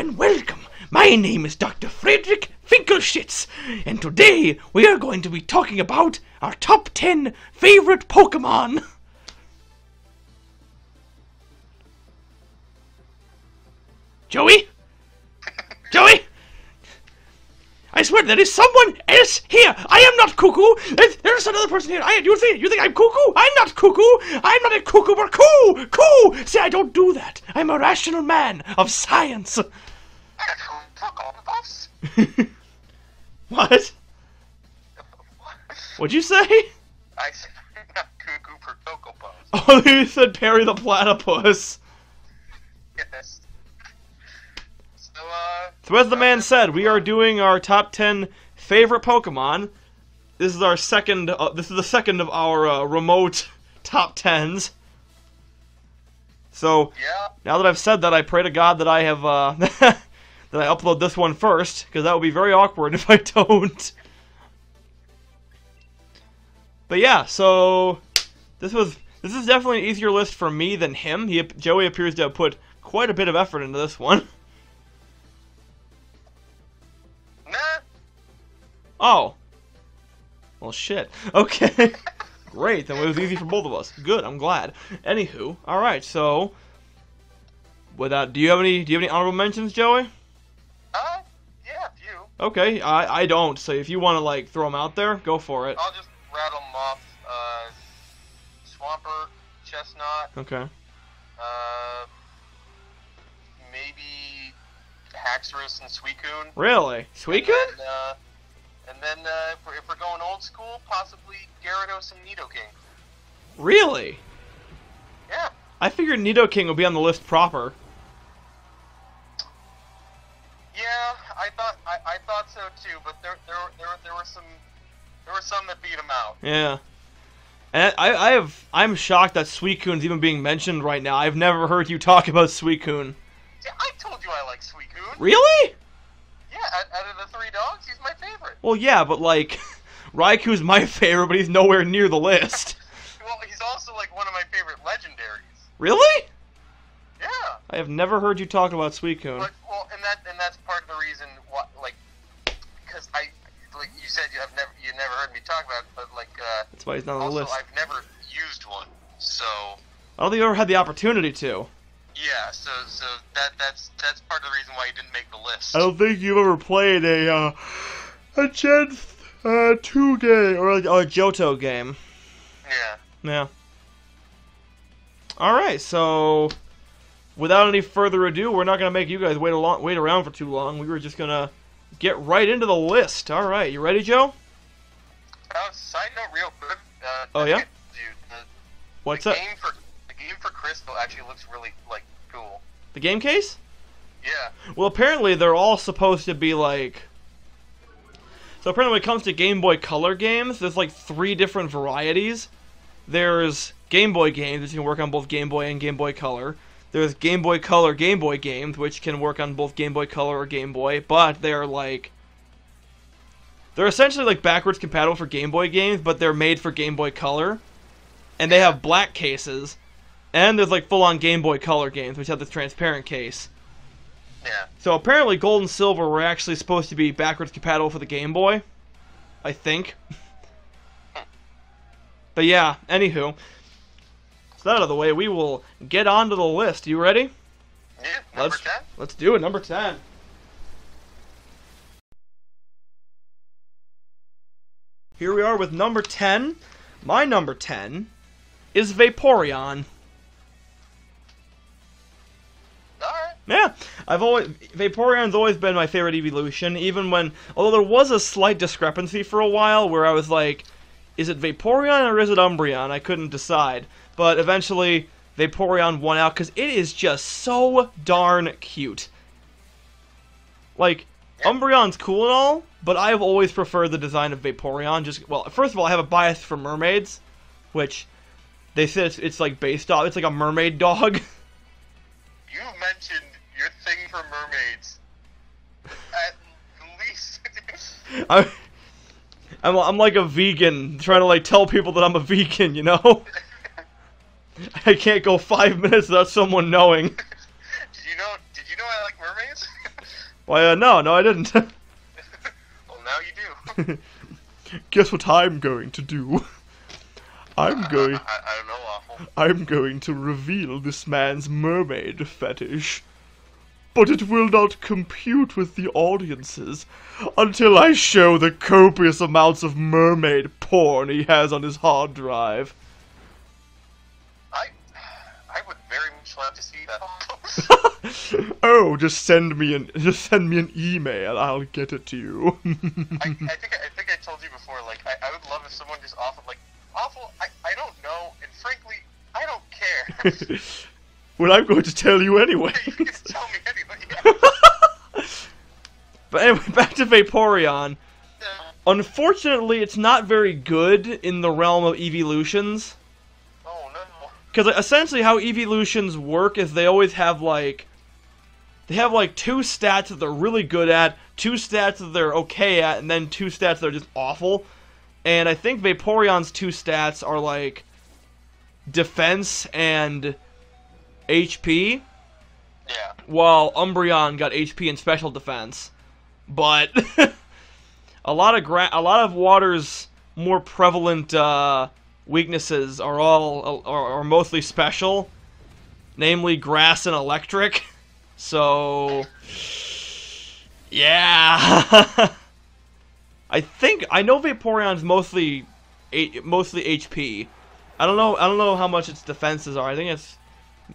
and welcome. My name is Dr. Frederick Finkelschitz, and today we are going to be talking about our top 10 favorite Pokemon. Joey? Joey? I swear there is someone else here. I am not cuckoo. There's another person here. You think I'm cuckoo? I'm not cuckoo. I'm not a cuckoo, but coo. See, I don't do that. I'm a rational man of science. What? What'd you say? I said I'm not cuckoo for Cocoa Puffs. Oh, you said Perry the Platypus. Yes. So as the man said, we are doing our top 10 favorite Pokemon. This is our second. This is the second of our remote top 10s. So yeah. Now that I've said that, I pray to God that I have that I upload this one first, because that would be very awkward if I don't. But yeah, so this is definitely an easier list for me than him. Joey appears to have put quite a bit of effort into this one. Oh. Well, shit. Okay. Great, then it was easy for both of us. Good, I'm glad. Anywho, alright, so without do you have any honorable mentions, Joey? Yeah, a few. Okay, I don't, so if you want to like throw them out there, go for it. I'll just rattle them off. Swampert, Chestnut. Okay. Maybe Haxorus and Suicune. Really? Suicune? And then if we're going old school, possibly Gyarados and Nidoking. Really? Yeah. I figured Nidoking would be on the list proper. Yeah, I thought so too, but there were some that beat him out. Yeah. And I'm shocked that Suicune's even being mentioned right now. I've never heard you talk about Suicune. Yeah, I told you I like Suicune. Really? Yeah, out of the three dogs, he's my favorite. Well, yeah, but like, Raikou's my favorite, but he's nowhere near the list. Well, he's also like one of my favorite legendaries. Really? Yeah. I have never heard you talk about Suicune. But, well, and that's part of the reason why, like, because like you said, you never heard me talk about it, but like, that's why he's not on the list. Also, I've never used one, so. I don't think you ever had the opportunity to. Yeah, so that's part of the reason why he didn't make the list. I don't think you've ever played a Gen 2 game or a Johto game. Yeah. Yeah. All right, so without any further ado, we're not gonna make you guys wait around for too long. We were just gonna get right into the list. All right, you ready, Joe? Side note, real quick. Oh yeah. Dude, What's that? The game for Crystal actually looks really like cool. The game case? Yeah. Well, apparently they're all supposed to be like. So apparently, when it comes to Game Boy Color games, there's like 3 different varieties. There's Game Boy games, which can work on both Game Boy and Game Boy Color. There's Game Boy Color Game Boy games, which can work on both Game Boy Color or Game Boy, but they're essentially like backwards compatible for Game Boy games, but they're made for Game Boy Color. And they have black cases. And there's like full-on Game Boy Color games, which have this transparent case. Yeah. So apparently Gold and Silver were actually supposed to be backwards compatible for the Game Boy. I think. But yeah, anywho. So that out of the way, we will get on to the list. You ready? Yeah, number 10? Let's do it, number 10. Here we are with number 10. My number 10 is Vaporeon. Alright. Yeah, Vaporeon's always been my favorite evolution, even when, although there was a slight discrepancy for a while where I was like, is it Vaporeon or is it Umbreon? I couldn't decide, but eventually Vaporeon won out because it is just so darn cute. Like, Umbreon's cool and all, but I've always preferred the design of Vaporeon. Well, first of all, I have a bias for mermaids, which they said it's like based off, it's like a mermaid dog. You mentioned your thing for mermaids at least. I'm like a vegan, trying to like tell people that I'm a vegan, you know? I can't go 5 minutes without someone knowing. Did you know I like mermaids? Why, no, I didn't. Well, now you do. Guess what I'm going to do? I don't know, Waffle. I'm going to reveal this man's mermaid fetish. But it will not compute with the audiences until I show the copious amounts of mermaid porn he has on his hard drive. I would very much like to see that. Oh, just send me an email. I'll get it to you. I think I told you before. Like, I would love if someone just offered, like, Awful. I don't know, and frankly, I don't care. Well, I'm going to tell you anyway. You can tell me anyway. Yeah. But anyway, back to Vaporeon. Yeah. Unfortunately, it's not very good in the realm of evolutions. Oh no. Because essentially how evolutions work is they always have like... They have like 2 stats that they're really good at, 2 stats that they're okay at, and then 2 stats that are just awful. And I think Vaporeon's 2 stats are like... Defense and... HP. Yeah. While Umbreon got HP and special defense. But... a lot of Water's more prevalent weaknesses are mostly special, namely grass and electric. So yeah, I know Vaporeon's mostly HP. I don't know how much its defenses are. I think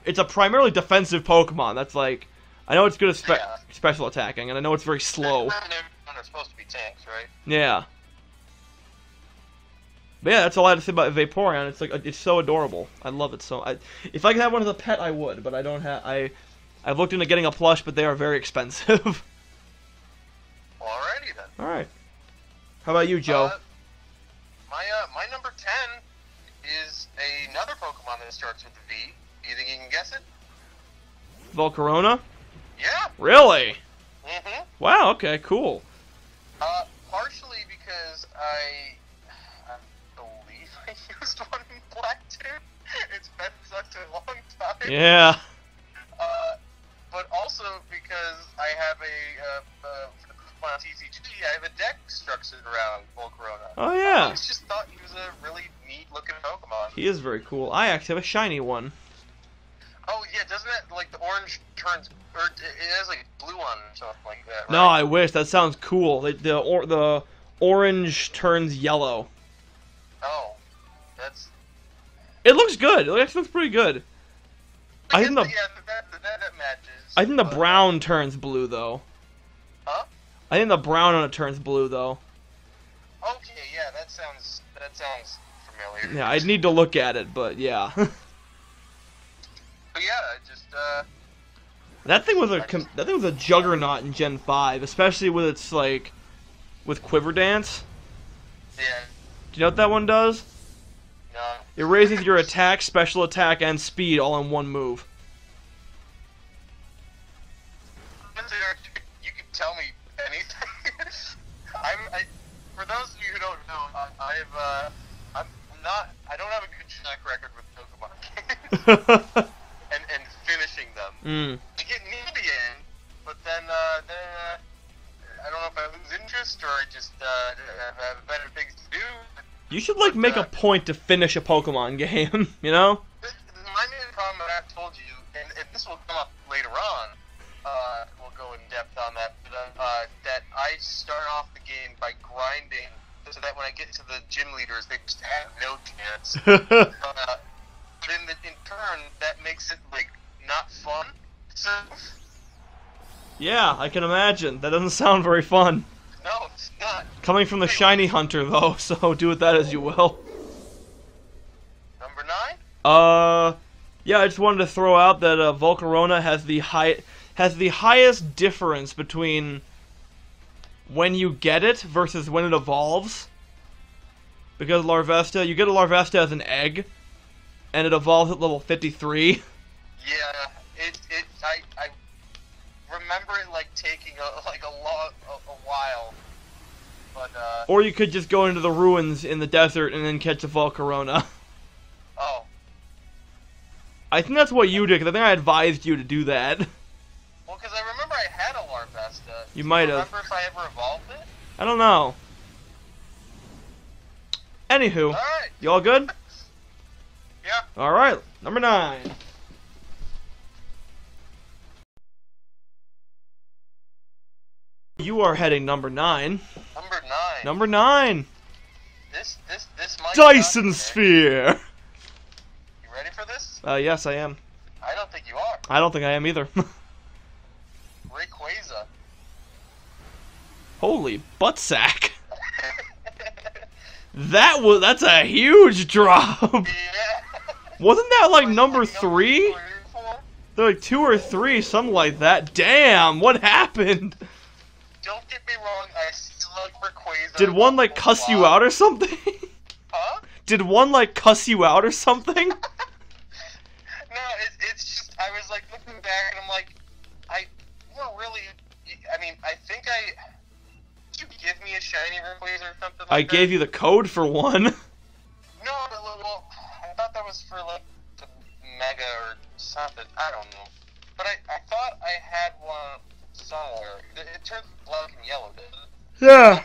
it's a primarily defensive Pokemon. That's like, I know it's good at special attacking, and I know it's very slow. They're supposed to be tanks, right? Yeah. But yeah, that's all I have to say about Vaporeon. It's like, it's so adorable. I love it so. If I could have one as a pet, I would, but I don't have. I've looked into getting a plush, but they are very expensive. Alrighty then. All right. How about you, Joe? My number 10 is another Pokemon that starts with a V. Do you think you can guess it? Volcarona? Yeah. Really? Mm-hmm. Wow. Okay. Cool. Partially because I believe I used one in Black 2. It's been such a long time. Yeah. But also because I have for my TCG, I have a deck structured around Volcarona. Oh yeah. I just thought he was a really neat looking Pokemon. He is very cool. I actually have a shiny one. Oh yeah, doesn't it like the orange turns, or it has like blue on or something like that? Right? No, I wish. That sounds cool. The orange turns yellow. Oh, that's. It looks good. It actually looks pretty good. I think that matches. I think the brown turns blue though. Huh? I think the brown on it turns blue though. Okay, yeah, that sounds familiar. Yeah, I'd need to look at it, but yeah. But yeah, just that thing was a juggernaut in Gen 5, especially with its like with Quiver Dance. Yeah. Do you know what that one does? No. It raises your attack, special attack, and speed all in one move. You can tell me anything. For those of you who don't know, I don't have a good track record with Pokemon games. and finishing them. I get near the end, but then I don't know if I lose interest or I just have better things to do. You should like make a point to finish a Pokemon game, you know? My main problem that I've told you, and this will come up later on, we'll go in depth on that, but that I start off the game by grinding so that when I get to the gym leaders, they just have no chance. But in turn, that makes it, like, not fun. So... Yeah, I can imagine. That doesn't sound very fun. No, it's not. Coming from the shiny hunter, though, so do with that as you will. Number 9? Yeah, I just wanted to throw out that Volcarona has the highest difference between when you get it versus when it evolves. Because Larvesta, you get a Larvesta as an egg, and it evolves at level 53. Yeah, I remember it like taking a while, but or you could just go into the ruins in the desert and then catch a Volcarona. Oh. I think that's what you did, because I think I advised you to do that. Well, because I remember I had a Larvesta, You might have. Remember if I ever evolved it? I don't know. Anywho, Alright. you all good? Yeah. Alright, number 9. You are heading number 9. Number 9. Number 9. This might Dyson not- Sphere. You ready for this? Yes, I am. I don't think you are. I don't think I am either. Rayquaza. Holy butt sack. That's a huge drop. Yeah. Wasn't that like number Number 3? or 4? They're like 2 or 3, something like that. Damn, what happened? Don't get me wrong, I still like Rayquaza. Did one like cuss you out or something? Huh? Did one like cuss you out or something? No, it's just, I was like looking back and I'm like, I think did you give me a shiny Rayquaza or something like I gave you the code for one. No, well, I thought that was for like the Mega or something, I don't know. But I thought I had one somewhere. It turns black and yellow, doesn't it? Yeah.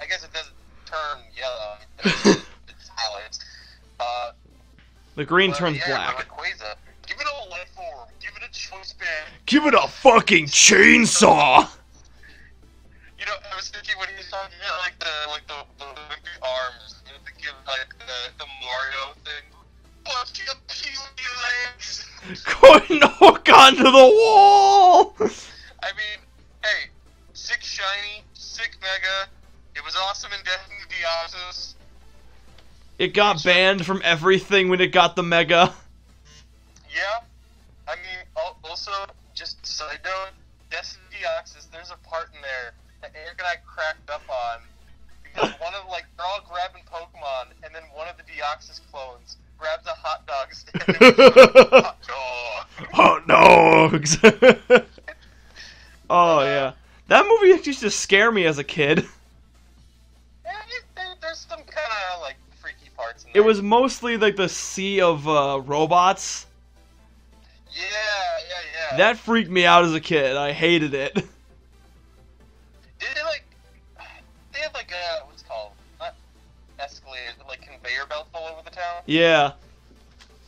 I guess it doesn't turn yellow. It's highlights. The green turns yeah, black. Rayquaza. Give it a life form. Give it a choice band. Give it a fucking chainsaw. You know, I was thinking when he was talking about like the arms, you know, to give like the Mario thing. But your puny legs. Couldn't hook onto the wall. I mean, hey, sick shiny, sick mega. It was awesome in Destiny Deoxys. It got banned from everything when it got the mega. Yeah. I mean, also, just side note, Destiny Deoxys, there's a part in there that Eric and I cracked up on. Because one of, like, they're all grabbing Pokemon, and then one of the Deoxys clones grabs a hot dog stand and goes, hot dog. Hot dogs. Oh, yeah. That movie actually used to scare me as a kid. Yeah, there's some kind of, like, freaky parts in there. It was mostly like the sea of robots. Yeah. That freaked me out as a kid. I hated it. Did they, like, they had, like, what's it called? Not escalators, but, like, conveyor belts all over the town? Yeah.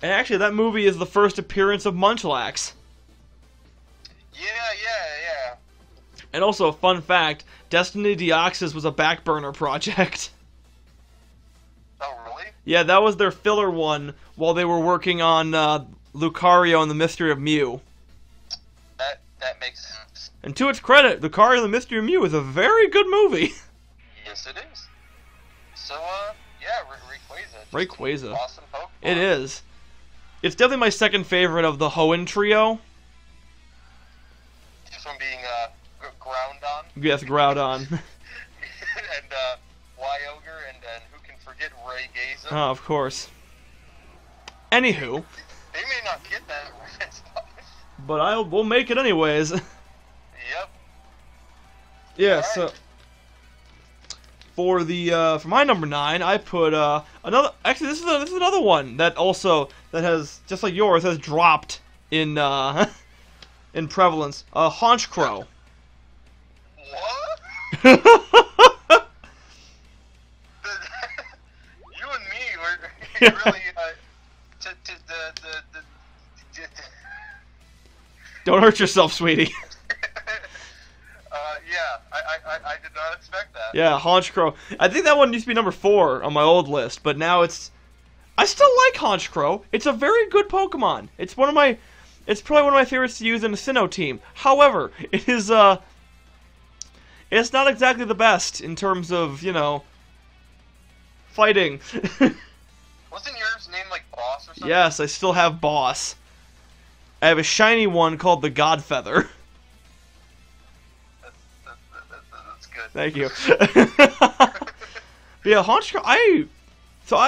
And actually, that movie is the first appearance of Munchlax. Yeah. And also, a fun fact, Destiny Deoxys was a backburner project. Oh, really? Yeah, that was their filler one while they were working on Lucario and the Mystery of Mew. That makes sense. And to its credit, Lucario and the Mystery of Mew is a very good movie. Yes, it is. So, yeah, Rayquaza. Rayquaza. Awesome Pokemon. It is. It's definitely my second favorite of the Hoenn trio. Just from being, Groudon. Yes, Groudon. And, Kyogre, and who can forget Raygaza. Oh, of course. Anywho. They may not get that right. But we'll make it anyways. Yep. Yeah, All so right. for my number 9, I put another. Actually, this is another one that has, just like yours, has dropped in in prevalence. Haunch Crow. What? You and me were really Don't hurt yourself, sweetie. Yeah, I did not expect that. Yeah, Haunch Crow. I think that one used to be number 4 on my old list, but now I still like Haunch Crow. It's a very good Pokemon. It's probably one of my favorites to use in a Sinnoh team. However, it's not exactly the best in terms of, fighting. Wasn't yours named like Boss or something? Yes, I still have Boss. I have a shiny one called the Godfeather. That's good. Thank you. But yeah, Haunch Crow, I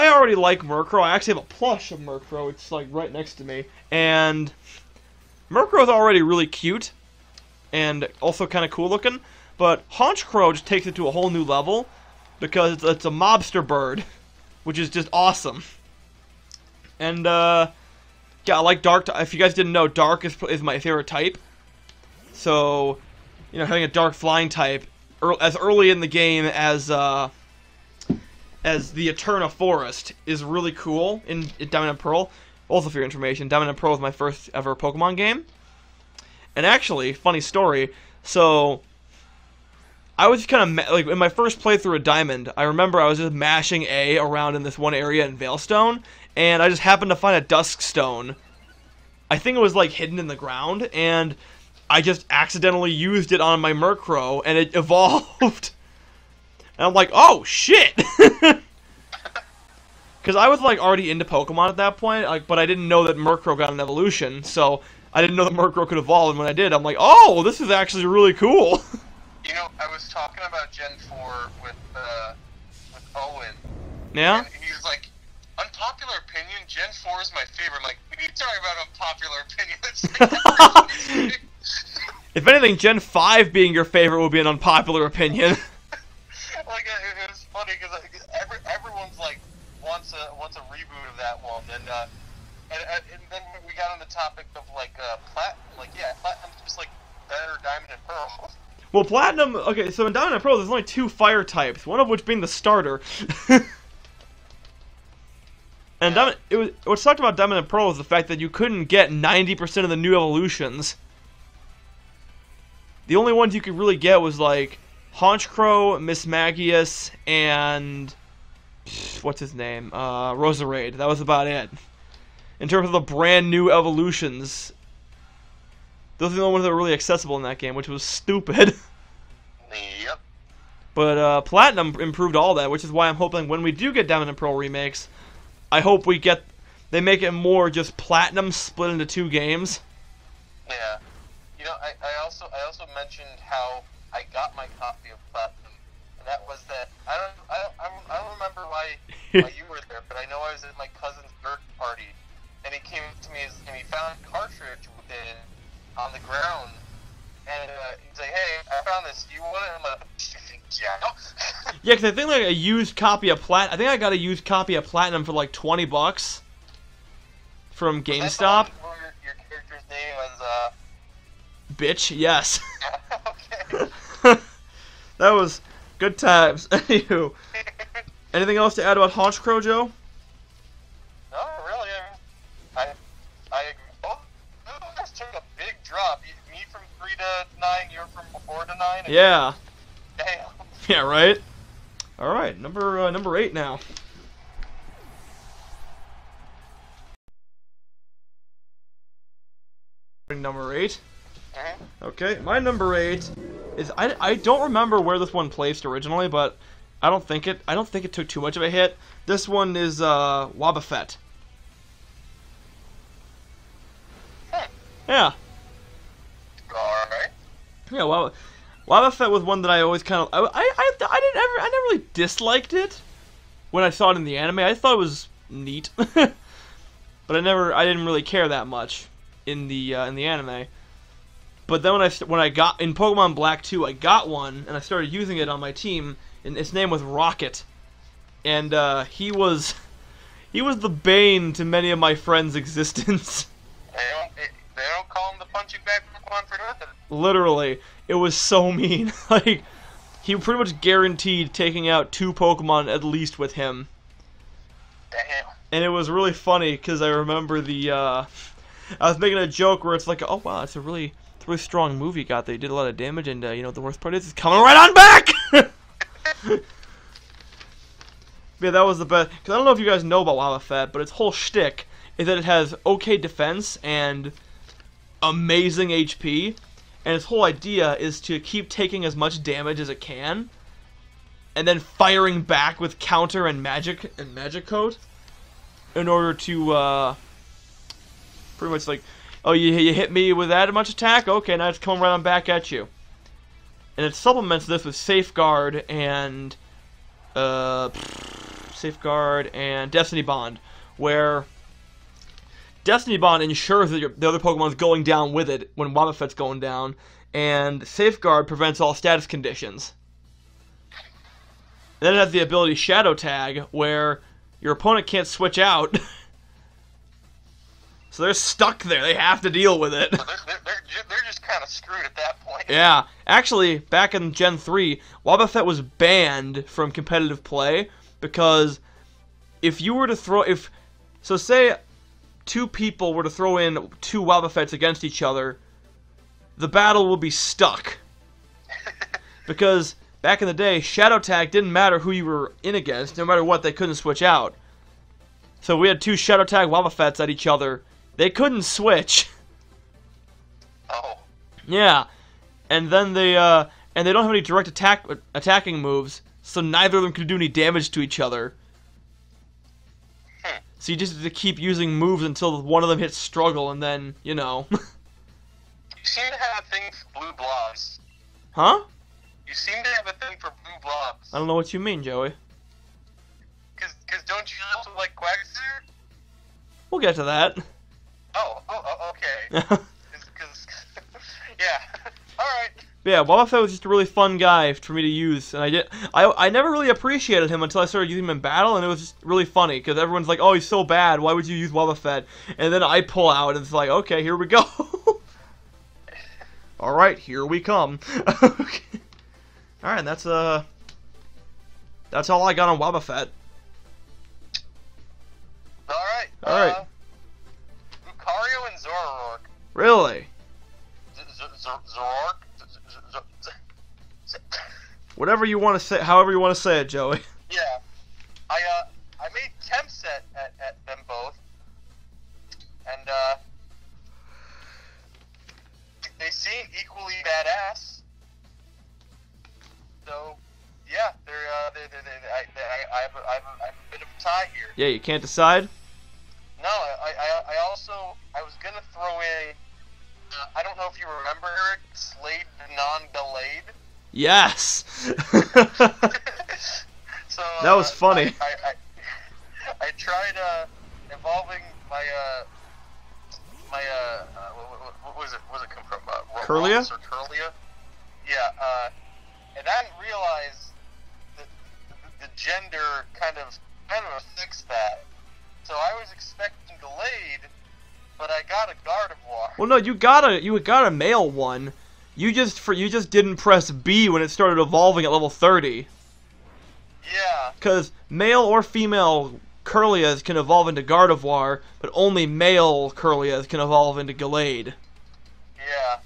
already like Murkrow. I actually have a plush of Murkrow. It's like right next to me. And Murkrow is already really cute and also kind of cool looking. But Haunch Crow just takes it to a whole new level because it's a mobster bird, which is just awesome. And yeah, I like Dark. If you guys didn't know, Dark is my favorite type. So having a dark flying type as early in the game as the Eterna Forest is really cool in Diamond and Pearl. Also, for your information, Diamond and Pearl was my first ever Pokemon game. And actually, funny story, so I was kind of, like, in my first playthrough of Diamond, I remember I was just mashing A around in this one area in Veilstone, and I just happened to find a Duskstone. I think it was, like, hidden in the ground, and I just accidentally used it on my Murkrow, and it evolved. And I'm like, oh, shit! Because I was, like, already into Pokemon at that point, like, but I didn't know that Murkrow got an evolution, so I didn't know that Murkrow could evolve, and when I did, I'm like, oh, this is actually really cool. You know, I was talking about Gen 4 with Owen. Yeah? And he was like, unpopular opinion, Gen 4 is my favorite. I'm like, we need to talk about unpopular opinions. If anything, Gen 5 being your favorite would be an unpopular opinion. Like, it was funny, because everyone's like, wants a reboot of that one, and then we got on the topic of, like, Platinum. Like, yeah, Platinum's just, like, better Diamond and Pearl. Well, Platinum, okay, so in Diamond and Pearl, there's only 2 fire types, one of which being the starter. And what sucked about Diamond and Pearl was the fact that you couldn't get 90% of the new evolutions. The only ones you could really get was, like, Haunch Crow, Mismagius, and what's his name? Roserade. That was about it. In terms of the brand new evolutions, those are the only ones that were really accessible in that game, which was stupid. Yep. But Platinum improved all that, which is why I'm hoping when we do get Diamond and Pearl remakes, I hope they make it more just Platinum split into 2 games. Yeah. You know, I also mentioned how I got my copy of Platinum, and that was that I don't remember why you were there, but I know I was at my cousin's birthday party, and he came to me and he found a cartridge on the ground, and he's like, "Hey, I found this. Do you want it?" I'm like, "Yeah." Yeah, because I think like a used copy of I think I got a used copy of Platinum for like $20 from GameStop. Where your character's name was Bitch, yes. Okay. That was good times. Anywho, anything else to add about Haunch Crow, Joe? No, really. I agree. Both of us took a big drop. Me from 3 to 9, you're from 4 to 9. Yeah. Damn. Yeah, right. All right, number 8 now. Number 8. Okay, my number 8 is I don't remember where this one placed originally, but I don't think it took too much of a hit. This one is Wobbuffet. Yeah. Alright. Yeah, Wobbuffet was one that I always kind of I never really disliked it when I saw it in the anime. I thought it was neat, but I didn't really care that much in the anime. But then when I got in Pokemon Black 2, I got one and I started using it on my team, and its name was Rocket, and he was the bane to many of my friends' existence. They don't call him the punching bag Pokemon for nothing. Literally, it was so mean. Like, he pretty much guaranteed taking out 2 Pokemon at least with him. Damn. And it was really funny because I remember I was making a joke where it's like, oh wow, it's a really strong move he got. They did a lot of damage, and you know the worst part is it's coming right on back. Yeah, that was the best. Because I don't know if you guys know about Wobbuffet, but its whole shtick is that it has okay defense and amazing HP, and its whole idea is to keep taking as much damage as it can, and then firing back with counter and magic coat in order to pretty much like, oh, you hit me with that much attack? Okay, now it's coming right on back at you. And it supplements this with Safeguard and Destiny Bond, where Destiny Bond ensures that the other Pokemon's going down with it when Wobbuffet's going down, and Safeguard prevents all status conditions. And then it has the ability Shadow Tag, where your opponent can't switch out. So they're stuck there. They have to deal with it. So they're just kind of screwed at that point. Yeah, actually, back in Gen 3, Wobbuffet was banned from competitive play because if you were to so say 2 people were to throw in 2 Wobbuffets against each other, the battle will be stuck. Because back in the day, Shadow Tag didn't matter who you were in against, no matter what, they couldn't switch out. So we had 2 Shadow Tag Wobbuffets at each other. They couldn't switch. Oh. Yeah. And then they don't have any direct attacking moves, so neither of them could do any damage to each other. So you just have to keep using moves until one of them hits struggle, and then, you know. You seem to have a thing for blue blobs. Huh? You seem to have a thing for blue blobs. I don't know what you mean, Joey. Cause don't you also like Quagsire? We'll get to that. Oh, okay. Cause yeah. Alright. Yeah, Wobbuffet was just a really fun guy for me to use, and I never really appreciated him until I started using him in battle, and it was just really funny, because everyone's like, oh, he's so bad, why would you use Wobbuffet? And then I pull out, and it's like, okay, here we go. Alright, here we come. Okay. Alright, that's all I got on Wobbuffet. Alright. Lucario and Zoroark. Really? Zoroark? Whatever you want to say, however you want to say it, Joey. Yeah. I made attempts at them both. And, they seem equally badass. So, yeah, I have a bit of a tie here. Yeah, you can't decide? No, I was gonna throw in, I don't know if you remember, Eric, Slade the non-Gallade. Yes! So, that was funny. I tried, evolving my, what was it come from? Curlia? Or Curlia? Yeah, and I didn't realize that the gender kind of affects that. So I was expecting Gallade, but I got a Gardevoir. Well, no, you got a male one. You just didn't press B when it started evolving at level 30. Yeah. Because male or female Curlias can evolve into Gardevoir, but only male Curlias can evolve into Gallade. Yeah.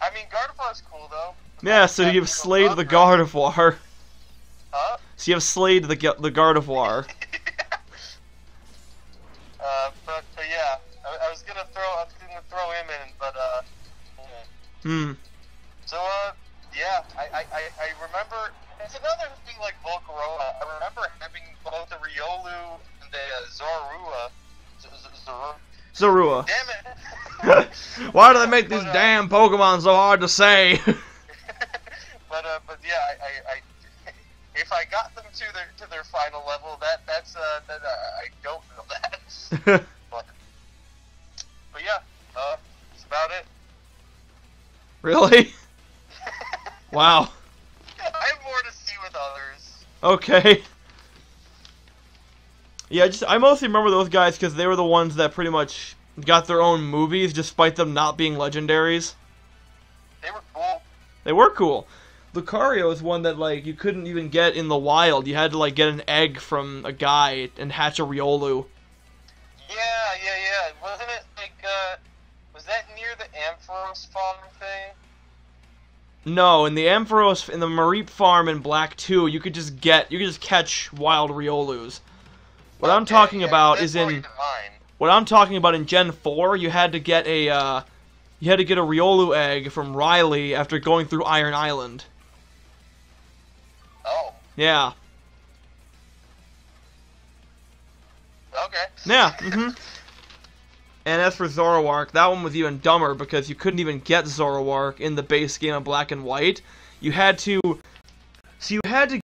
I mean, Gardevoir's cool, though. Yeah, so you've slayed the Gardevoir. Huh? So you have slayed the Gardevoir. But yeah, I was gonna throw him in, but So yeah, I remember. It's another thing like Volcarona. I remember having both the Riolu and the Zorua. Damn it! Why do they make these damn Pokemon so hard to say? But yeah, if I got them to their final level, that's I don't know that. but yeah, that's about it. Really? Wow. I have more to see with others. Okay. Yeah, I mostly remember those guys because they were the ones that pretty much got their own movies, despite them not being legendaries. They were cool. They were cool. Lucario is one that, like, you couldn't even get in the wild. You had to, like, get an egg from a guy and hatch a Riolu. Yeah. Wasn't it, like, was that near the Ampharos farm thing? No, in the Ampharos, in the Mareep farm in Black 2, you could just catch wild Riolus. What I'm talking about is in... What I'm talking about in Gen 4, you had to get a Riolu egg from Riley after going through Iron Island. Oh. Yeah. Okay. Yeah, And as for Zoroark, that one was even dumber because you couldn't even get Zoroark in the base game of Black and White. You had to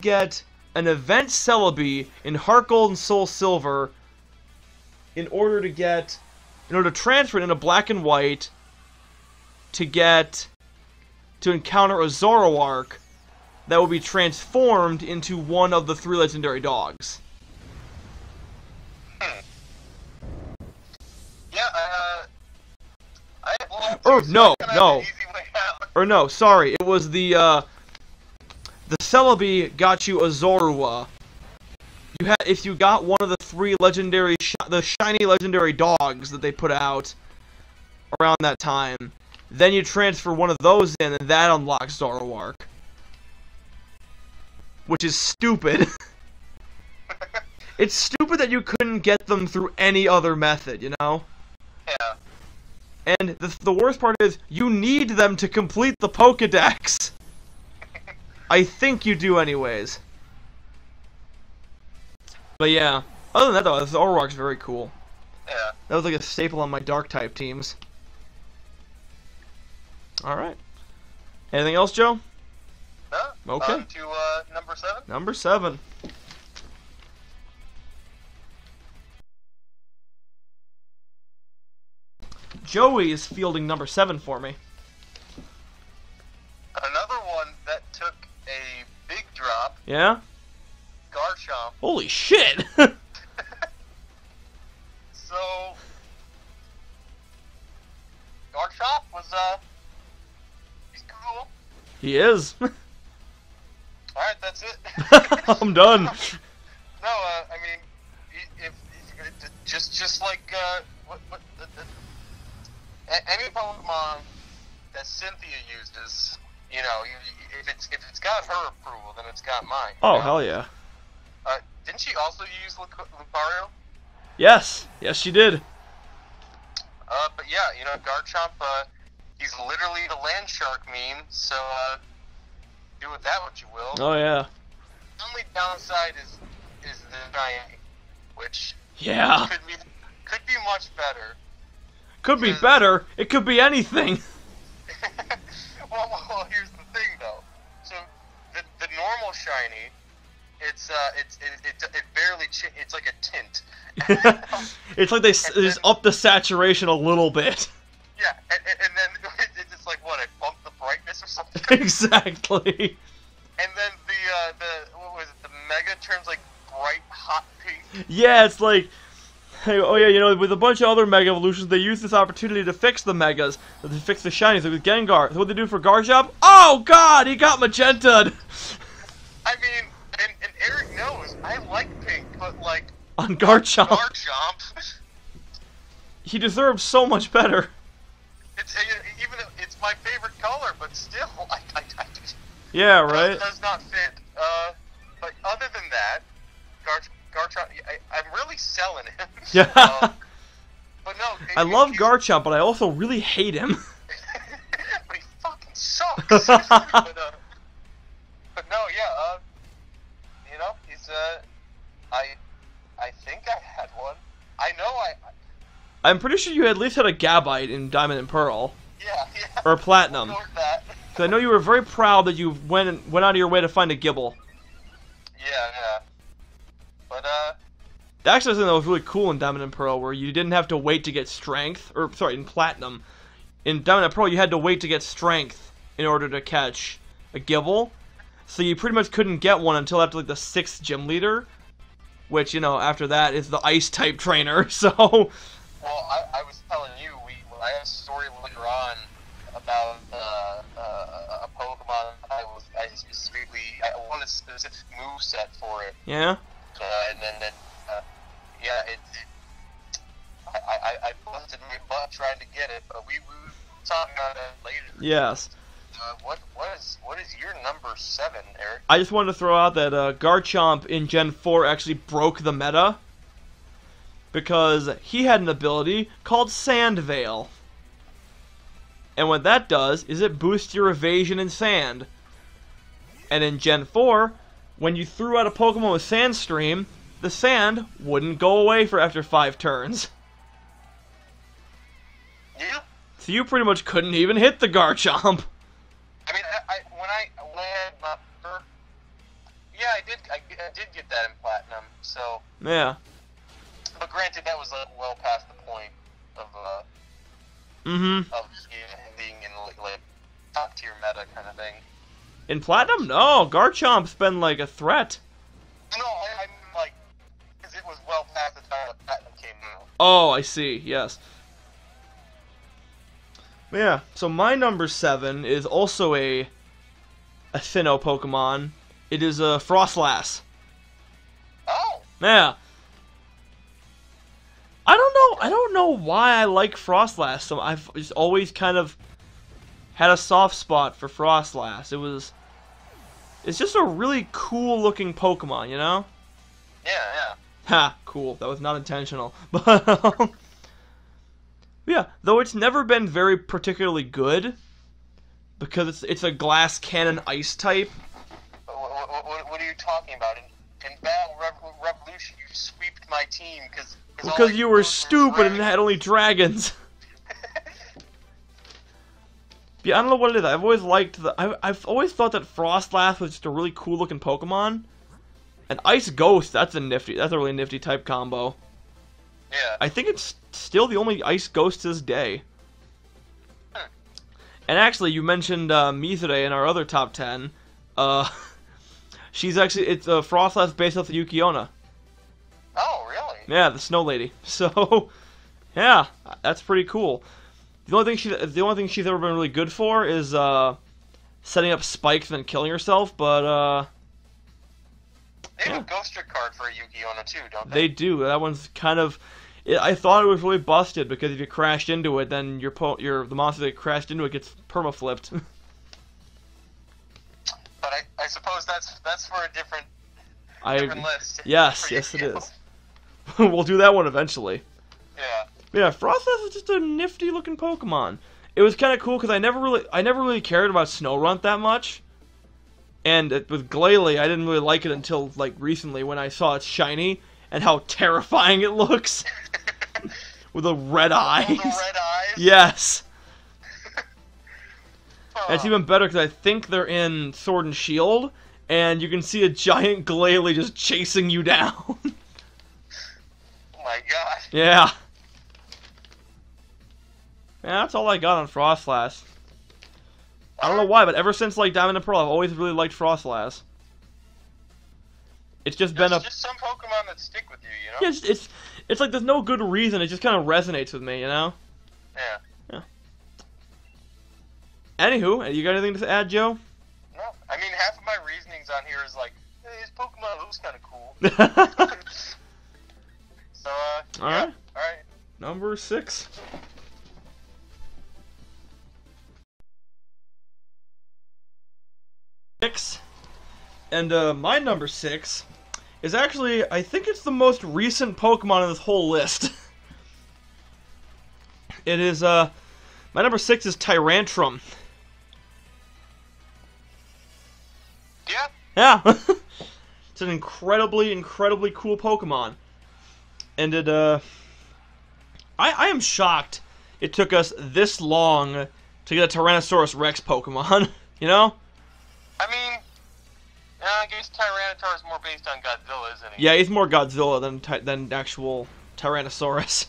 get an event Celebi in Heart Gold and Soul Silver in order to transfer it into Black and White to encounter a Zoroark that will be transformed into one of the 3 legendary dogs. Yeah, No. Or no, sorry, it was the Celebi got you a Zorua. You had, if you got one of the 3 legendary, the shiny legendary dogs that they put out around that time, then you transfer one of those in, and that unlocks Zoroark. Which is stupid. It's stupid that you couldn't get them through any other method, you know? Yeah. And the worst part is, you need them to complete the Pokedex. I think you do anyways. But yeah, other than that though, Zoroark's very cool. Yeah. That was like a staple on my Dark-type teams. Alright. Anything else, Joe? No. Okay. On to number 7. Number 7. Joey is fielding number 7 for me. Another one that took a big drop. Yeah? Garchomp. Holy shit! So, Garchomp was, he's cool. He is. Alright, that's it. I'm done. No, I mean, if just like, any Pokemon that Cynthia uses, you know, if it's got her approval, then it's got mine. Oh, hell yeah. Didn't she also use Lucario? Yes. Yes, she did. But yeah, you know, Garchomp, he's literally the land shark meme, so, do with that what you will. Oh, yeah. The only downside is the giant, which Yeah. could be much better. Could be better. It could be anything. well, here's the thing though. So the normal shiny, it barely it's like a tint. It's like they just up the saturation a little bit. Yeah, and then it's like what, it bumped the brightness or something. Exactly. And then the what was it? The Mega turns like bright hot pink. Yeah, it's like, hey, oh yeah, you know, with a bunch of other Mega Evolutions, they use this opportunity to fix the Megas, to fix the shinies. Like with Gengar, so what they do for Garchomp? Oh God, he got magenta'd. I mean, and Eric knows I like pink, but like on Garchomp, he deserves so much better. It's even it's my favorite color, but still, I yeah, right. Does not fit. But other than that, Garchomp, I'm really selling him. Yeah. But no, I love Garchomp, but I also really hate him. But he fucking sucks. But no, yeah. You know, he's I think I had one. I know I'm pretty sure you at least had a Gabite in Diamond and Pearl. Yeah. Or Platinum. We'll go with that. Because I know you were very proud that you went out of your way to find a Gibble. Yeah. But Actually, something that was really cool in Diamond and Pearl, where you didn't have to wait to get strength. Or sorry, in Platinum, in Diamond and Pearl, you had to wait to get strength in order to catch a Gibble. So you pretty much couldn't get one until after like the 6th gym leader, which, you know, after that is the Ice type trainer. So. Well, I was telling you, I had a story later on about a Pokemon. I wanted a specific move set for it. Yeah. And then yeah, I busted my butt trying to get it, but we will talk about that later. Yes. What is your number 7, Eric? I just wanted to throw out that Garchomp in Gen 4 actually broke the meta, because he had an ability called Sand Veil. And what that does is it boosts your evasion in sand. And in Gen 4, when you threw out a Pokemon with Sandstream, the sand wouldn't go away for after 5 turns. Yeah. So you pretty much couldn't even hit the Garchomp. I mean, when I had my first, yeah, I did get that in Platinum. So Yeah. but granted, that was well past the point of being in like top tier meta kind of thing. In Platinum? No, Garchomp's been like a threat. No, I mean like, because it was well past the time that Platinum came out. Oh, I see, yes. Yeah, so my number 7 is also a Sinnoh Pokemon. It is a Frostlast. Oh! Yeah. I don't know why I like Frostlast. So I've just always kind of had a soft spot for Frostlast. It's just a really cool looking Pokemon, you know? Yeah. Ha, cool. That was not intentional. But yeah, though it's never been very particularly good because it's a glass cannon ice type. What are you talking about? In Battle Revolution, you sweeped my team because you were stupid and had only dragons. Yeah, I don't know what it is. I've always liked I've always thought that Frostlast was just a really cool looking Pokemon. And Ice Ghost, that's a really nifty type combo. Yeah. I think it's still the only Ice Ghost to this day. And actually, you mentioned Mizure in our other top 10. It's a Frostlast based off of Yukiona. Oh, really? Yeah, the Snow Lady. So, yeah, that's pretty cool. The only thing she's ever been really good for is setting up spikes and then killing herself. But they have a Ghost Trick card for a Yukiona too, don't they? They do. That one's kind of. I thought it was really busted because if you crashed into it, then the monster that crashed into it gets perma-flipped. But I suppose that's for a different list. Yes, it is. We'll do that one eventually. Yeah. Yeah, Frostlast is just a nifty looking Pokemon. It was kind of cool because I never really cared about Snorunt that much. And with Glalie, I didn't really like it until like recently when I saw it's shiny and how terrifying it looks. With the red eyes. Oh, the red eyes? Yes. And it's even better because I think they're in Sword and Shield, and you can see a giant Glalie just chasing you down. Oh my god. Yeah. Yeah, that's all I got on Frostlast. I don't know why, but ever since like Diamond and Pearl, I've always really liked Frostlast. It's just been just some Pokemon that stick with you, you know? Yeah, it's like there's no good reason. It just kind of resonates with me, you know? Yeah. Anywho, you got anything to add, Joe? No. I mean, half of my reasonings on here is like, hey, this Pokemon looks kind of cool. So, Alright. Alright. Number 6. And my number 6 is actually, I think it's the most recent Pokemon in this whole list. It is, my number 6 is Tyrantrum. Yeah? Yeah. It's an incredibly, incredibly cool Pokemon. And it, I am shocked it took us this long to get a Tyrannosaurus Rex Pokemon, you know? I mean, I guess Tyranitar is more based on Godzilla, isn't he? Yeah, he's more Godzilla than actual Tyrannosaurus.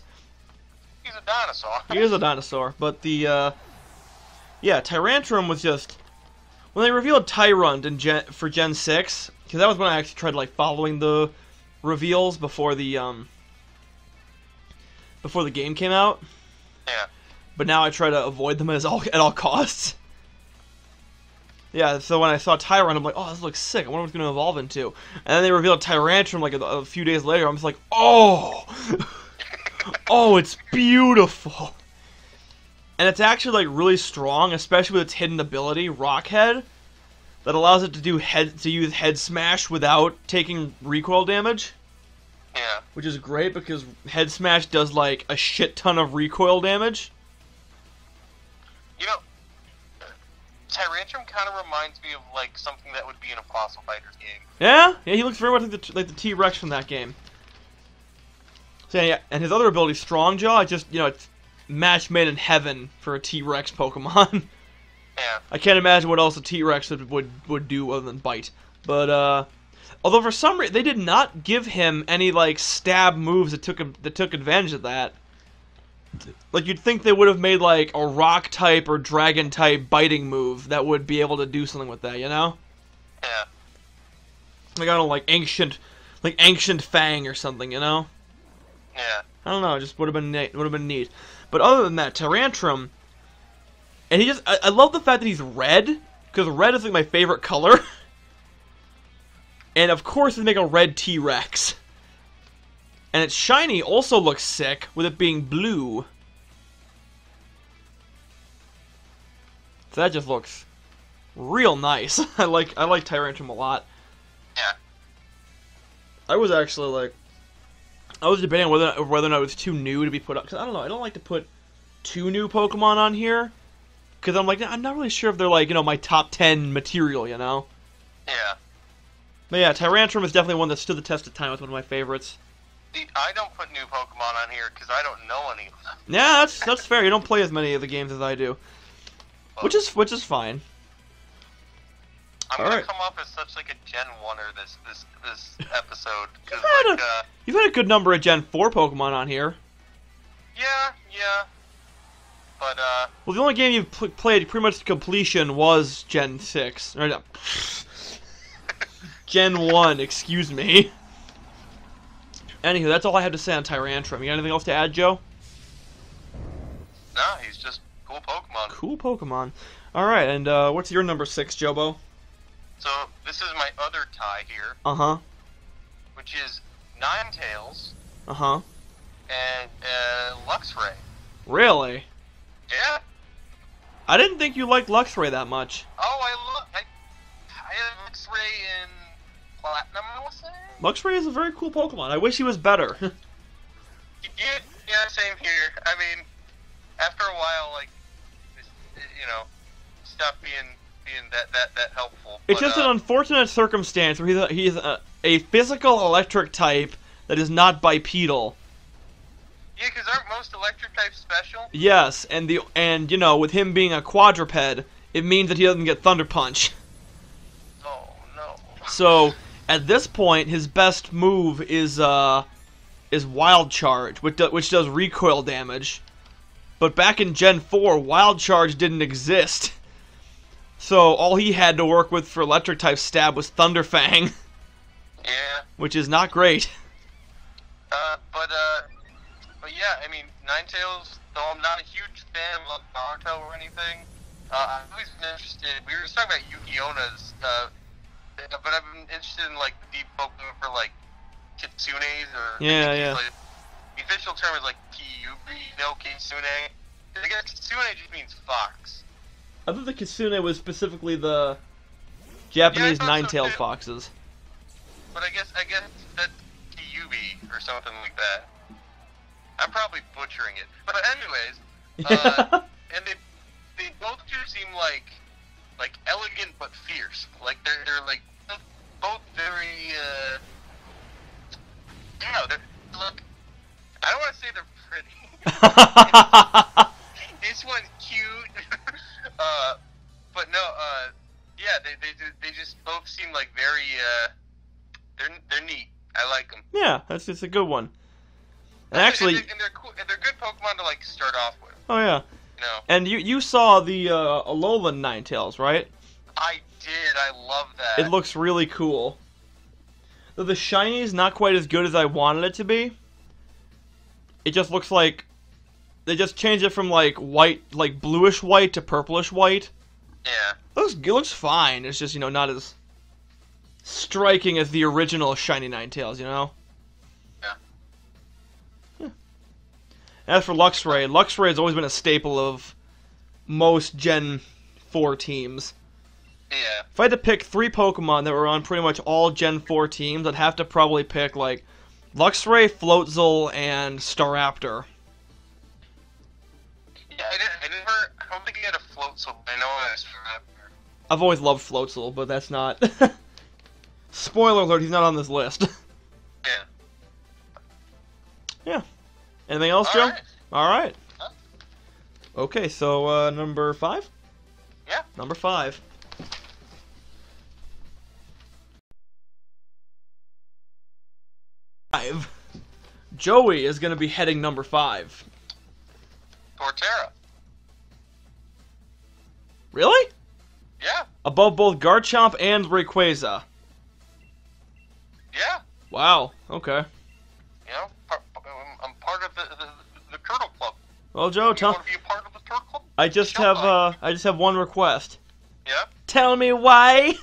He's a dinosaur. He is a dinosaur, but the, yeah, Tyrantrum was just... When they revealed Tyrunt for Gen 6, because that was when I actually tried, like, following the reveals before the game came out. Yeah. But now I try to avoid them at all costs. Yeah, so when I saw Tyrunt, I'm like, oh, this looks sick. I wonder what it's going to evolve into. And then they revealed Tyrantrum like a few days later. I'm just like, oh! Oh, it's beautiful! And it's actually, like, really strong, especially with its hidden ability, Rock Head, that allows it to use Head Smash without taking recoil damage. Yeah. Which is great, because Head Smash does, like, a shit ton of recoil damage. You know, Tyrantrum kind of reminds me of, like, something that would be in a Fossil Fighters game. Yeah? Yeah, he looks very much like the T-Rex from that game. So, yeah, and his other ability, Strong Jaw, just, you know, it's match made in heaven for a T-Rex Pokemon. Yeah. I can't imagine what else a T-Rex would do other than bite. But, although for some reason, they did not give him any, like, stab moves that took advantage of that. Like, you'd think they would have made, like, a rock-type or dragon-type biting move that would be able to do something with that, you know? Yeah. Like, I don't know, like Ancient Fang or something, you know? Yeah. I don't know, it just would have been neat. But other than that, Tyrantrum, And I love the fact that he's red, because red is like my favorite color. And of course, they make a red T-Rex. And its shiny also looks sick, with it being blue. So that just looks real nice. I like Tyrantrum a lot. Yeah. I was actually like, I was debating whether or not it was too new to be put up. Because I don't know, I don't like to put too new Pokemon on here. Because I'm like, I'm not really sure if they're like, my top 10 material, Yeah. But yeah, Tyrantrum is definitely one that stood the test of time. It's one of my favorites. See, I don't put new Pokemon on here because I don't know any of them. Yeah, that's fair. You don't play as many of the games as I do. Which is fine. I'm All gonna right. come off as such like a Gen 1er this episode. You've had a good number of Gen 4 Pokemon on here. Yeah. But Well, the only game you've played pretty much to completion was Gen 6. Or no. Gen 1, excuse me. Anywho, that's all I have to say on Tyrantrum. You got anything else to add, Joe? no, he's just cool Pokemon. Cool Pokemon. Alright, and what's your number 6, Jobo? So this is my other tie here, Uh-huh. which is Ninetales Uh-huh. and Luxray. Really? Yeah. I didn't think you liked Luxray that much. Oh, I had Luxray in Platinum, I want to say. Luxray is a very cool Pokemon. I wish he was better. Yeah, same here. I mean, after a while, like, stop being that helpful. It's just an unfortunate circumstance where he's a physical electric type that is not bipedal. Yeah, because aren't most electric types special? Yes, and with him being a quadruped, it means that he doesn't get Thunder Punch. Oh no. So at this point, his best move is Wild Charge, which does recoil damage. But back in Gen 4, Wild Charge didn't exist. So all he had to work with for electric type stab was Thunder Fang. Yeah. Which is not great. But yeah, I mean, Ninetales, though I'm not a huge fan of Naruto or anything, I've always been interested. We were just talking about Yukiona's, but I've been interested in like the deep Pokemon for like Kitsunes or Yeah. Like, the official term is like Kyubi no Kitsune. I guess Kitsune just means fox. I thought the Kitsune was specifically the Japanese Yeah, I thought so nine-tailed too. foxes. But I guess that's Kyubi or something like that. I'm probably butchering it. But anyways, and they both just seem like elegant but fierce. Like they're like both very they're look. I don't want to say they're pretty. This one's cute. But no, yeah, they just both seem like very they're neat. I like them. Yeah, it's a good one. And actually, and they're cool. And they're good Pokemon to like start off with. oh yeah. No. And you saw the Alolan Ninetales, right? I did. I love that. It looks really cool. Though the shiny's not quite as good as I wanted it to be. It just looks like they just changed it from like white, like bluish white to purplish white. Yeah. It looks fine. It's just not as striking as the original shiny Ninetales, Yeah. As for Luxray has always been a staple of most Gen 4 teams. Yeah. If I had to pick 3 Pokemon that were on pretty much all Gen 4 teams, I'd have to probably pick, like, Luxray, Floatzel, and Staraptor. Yeah, I don't think he had a Floatzel, but I know it was Staraptor. I've always loved Floatzel, but that's not... Spoiler alert, he's not on this list. Yeah. Yeah. Anything else, Joe? Alright. Alright. Huh? Okay, so, number 5? Yeah. Number 5. Joey is going to be heading number 5. Torterra. Really? Yeah. Above both Garchomp and Rayquaza. Yeah. Wow, okay. You know, I'm part of the Turtle Club. Well, Joe, You want to be a part of the Turtle Club? I just have one request. Yeah? Tell me why.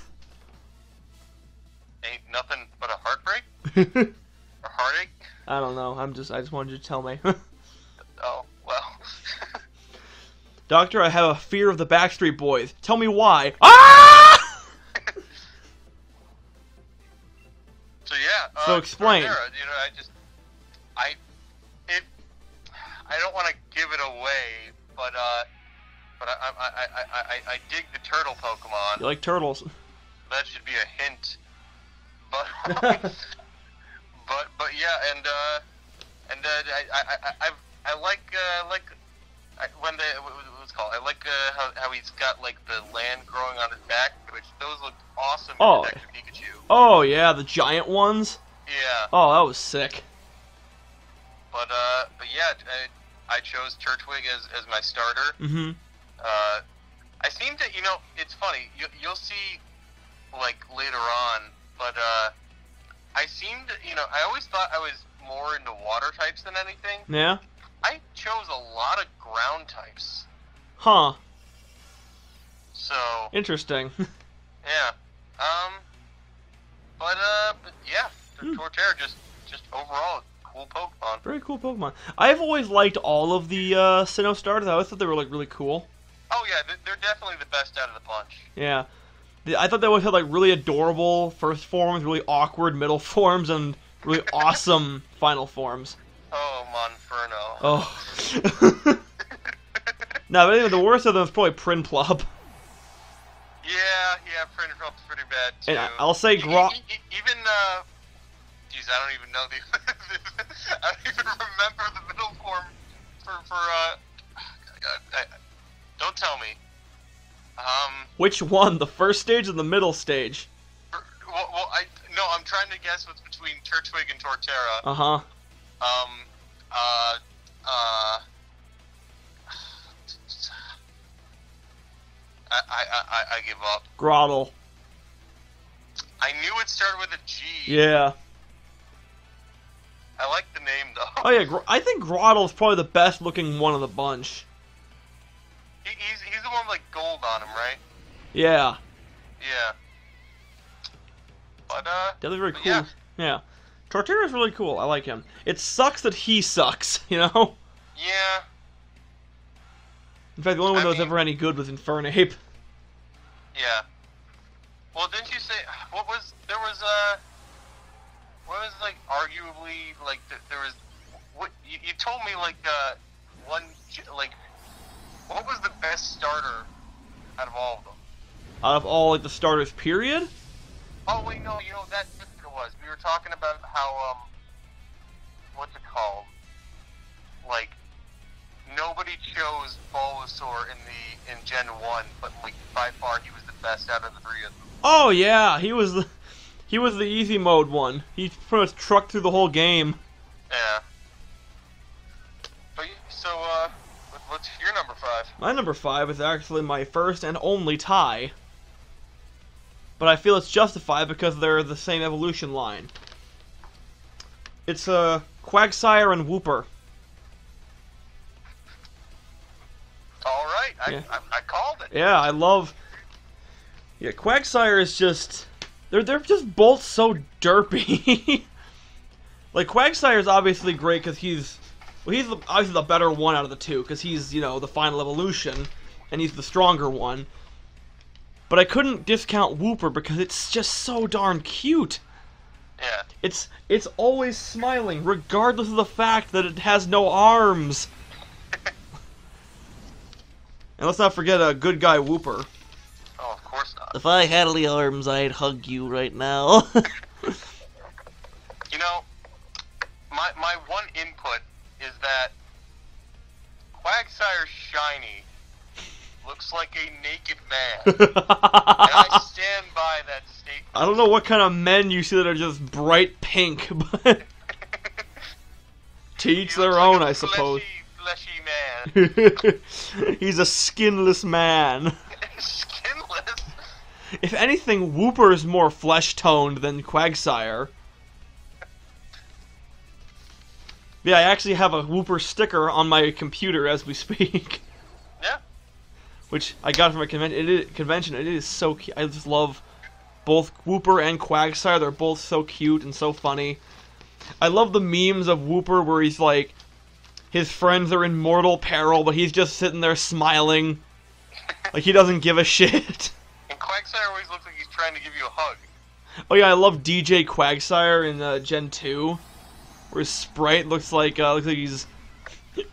Ain't nothing but a heartbreak? Or heartache? I don't know. I just wanted you to tell me. Oh, well. Doctor, I have a fear of the Backstreet Boys. Tell me why. Ah! So yeah. So explain. Torterra, I don't want to give it away, but I dig the turtle Pokemon. You like turtles? That should be a hint. But but yeah, and I like when what's it called? I like how he's got like the land growing on his back, which those look awesome in Detective Pikachu. Oh yeah, the giant ones. Yeah. Oh, that was sick. But yeah, I chose Turtwig as my starter. Mm-hmm. I seem to, it's funny. You'll see, like later on, but I seem to, I always thought I was more into water types than anything. Yeah. I chose a lot of ground types. Huh. So. Interesting. Yeah. But yeah, Torterra just overall a cool Pokemon. Very cool Pokemon. I've always liked all of the Sinnoh starters. I always thought they were like really cool. Oh yeah, they're definitely the best out of the bunch. Yeah. I thought they always had like really adorable first forms, really awkward middle forms, and really awesome final forms. Oh, Monferno. Oh. No, but anyway, the worst of them is probably Prinplup. Yeah, Prinplup's pretty bad too. And I'll say even, geez, I don't even know I don't even remember the middle form for don't tell me. Which one? The first stage or the middle stage? I'm trying to guess what's between Turtwig and Torterra. Uh-huh. I give up. Grottle. I knew it started with a G. Yeah. I like the name though. Oh yeah, I think Grottle is probably the best looking one of the bunch. He's the one with like gold on him, right? Yeah. Yeah. But Definitely very cool. Yeah. Torterra's really cool. I like him. It sucks that he sucks, you know? Yeah. In fact, the only one that was ever any good was Infernape. Yeah. Well, didn't you say there was like arguably like there was what you told me like one like what was the best starter out of all of them? Out of all like the starters, period? Oh wait, no, that's what it was. We were talking about how what's it called? Like nobody chose Bulbasaur in Gen 1, but like by far he was the best out of the three of them. Oh yeah, he was the easy mode one. He pretty much trucked through the whole game. Yeah. But so what's your number 5? My number 5 is actually my first and only tie. But I feel it's justified because they're the same evolution line. It's Quagsire and Wooper. All right, I called it. Yeah, I love. Yeah, Quagsire is just. They're just both so derpy. Like Quagsire is obviously great because he's obviously the better one out of the two because he's the final evolution, and he's the stronger one. But I couldn't discount Wooper because it's just so darn cute. Yeah. It's always smiling, regardless of the fact that it has no arms. And let's not forget a good guy Wooper. Oh, of course not. If I had the arms, I'd hug you right now. My one input is that Quagsire's shiny looks like a naked man. And I stand by that statement. I don't know what kind of men you see that are just bright pink, but to each their own, like I suppose. Fleshy man. He's a skinless man. Skinless? If anything, Wooper is more flesh-toned than Quagsire. Yeah, I actually have a Wooper sticker on my computer as we speak. Yeah. which I got from a convention. It is so cute. I just love both Whooper and Quagsire. They're both so cute and so funny. I love the memes of Whooper where he's like, his friends are in mortal peril, but he's just sitting there smiling. Like he doesn't give a shit. And Quagsire always looks like he's trying to give you a hug. Oh yeah, I love DJ Quagsire in Gen 2, where his sprite looks like he's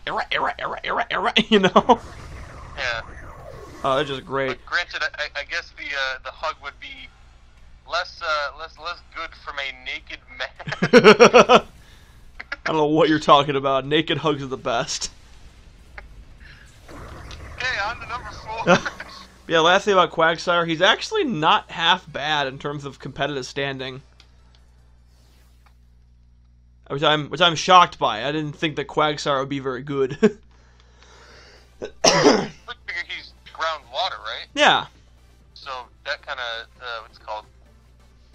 era, you know? Yeah. Oh, they're just great. But granted, I guess the hug would be less good from a naked man. I don't know what you're talking about. Naked hugs are the best. Okay, on to number 4. Yeah, last thing about Quagsire, he's actually not half bad in terms of competitive standing. Which I'm shocked by. I didn't think that Quagsire would be very good. He's groundwater, right? Yeah. So that kind of what's it called?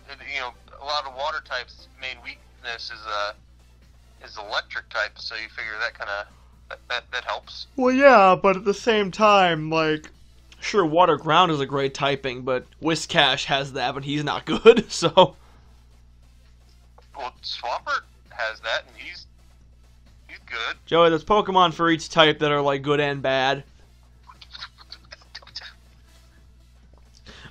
You know, a lot of water types' main weakness is electric type. So you figure that kind of that helps. Well, yeah, but at the same time, like, sure, water ground is a great typing, but Whiscash has that, but he's not good. So. Well, Swampert has that, and he's good. Joey, there's Pokemon for each type that are like good and bad.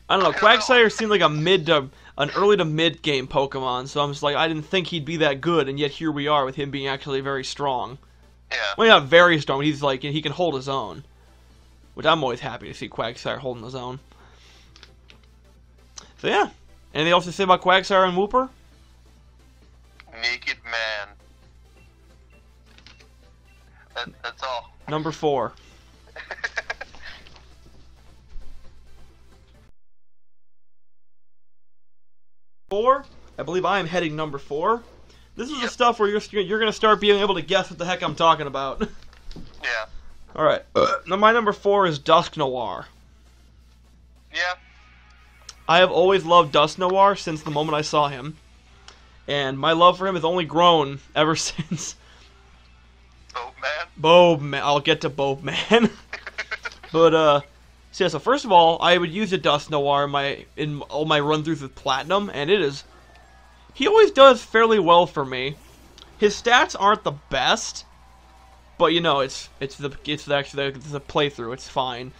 I don't know. Quagsire seemed like an early to mid game Pokemon, so I'm just like, I didn't think he'd be that good, and yet here we are with him being actually very strong. Yeah. Well, not very strong, but he's like, he can hold his own, which I'm always happy to see Quagsire holding his own. So yeah, anything else to say about Quagsire and Whooper? Naked man. That's all. Number 4. I believe I am heading number 4. This is the stuff where you're going to start being able to guess what the heck I'm talking about. Yeah. All right. My number 4 is Dusknoir. Yeah. I have always loved Dusknoir since the moment I saw him, and my love for him has only grown ever since. Boban. I'll get to Boban. But so first of all, I would use a Dusknoir in all my run-throughs with Platinum, and he always does fairly well for me. His stats aren't the best, but you know, it's the playthrough. It's fine.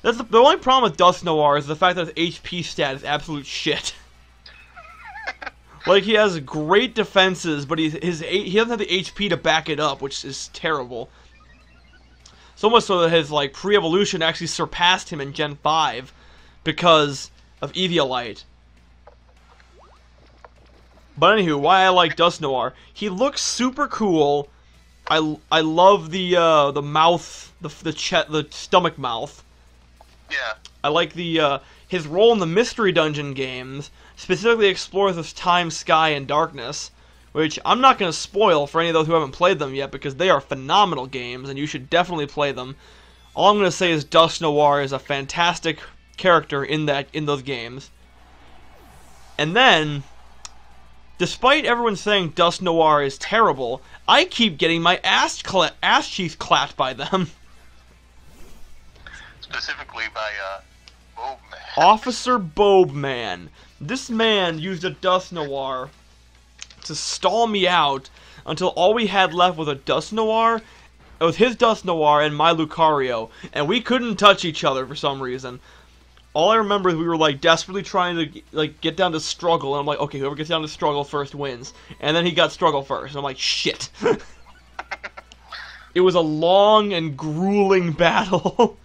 That's the only problem with Dusknoir is the fact that his HP stat is absolute shit. Like, he has great defenses, but he doesn't have the HP to back it up, which is terrible. So much so that his, like, pre-evolution actually surpassed him in Gen 5 because of Eviolite. But anywho, why I like Dusknoir. He looks super cool. I love the mouth, the stomach mouth. Yeah. I like his role in the Mystery Dungeon games. Specifically explores this time, sky, and darkness, which I'm not going to spoil for any of those who haven't played them yet, because they are phenomenal games, and you should definitely play them. All I'm going to say is Dusknoir is a fantastic character in those games. And then, despite everyone saying Dusknoir is terrible, I keep getting my ass cheeks clapped by them. Specifically by Boban. Officer Boban. This man used a Dusknoir to stall me out until all we had left was a Dusknoir. It was his Dusknoir and my Lucario, and we couldn't touch each other for some reason. All I remember is we were like desperately trying to like get down to struggle, and I'm like, okay, whoever gets down to struggle first wins. And then he got struggle first, and I'm like, shit. It was a long and grueling battle.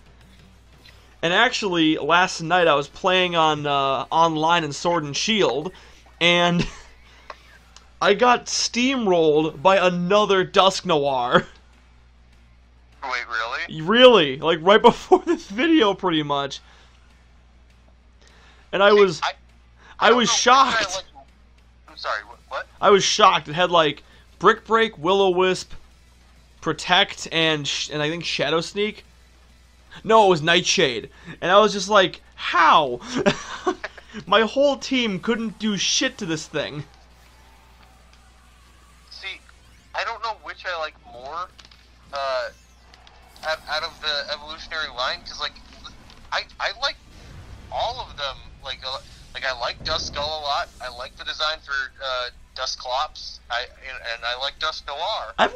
And actually, last night I was playing on online in Sword and Shield, and I got steamrolled by another Dusknoir. Wait, really? Really, like right before this video, pretty much. And I was shocked. I'm sorry, what? I was shocked. It had like Brick Break, Will-O-Wisp, Protect, and I think Shadow Sneak. No, it was Nightshade. And I was just like, how? My whole team couldn't do shit to this thing. See, I don't know which I like more. out of the evolutionary line, because like I like all of them. Like I like Duskull a lot. I like the design for Dusclops. And I like Dusknoir. I've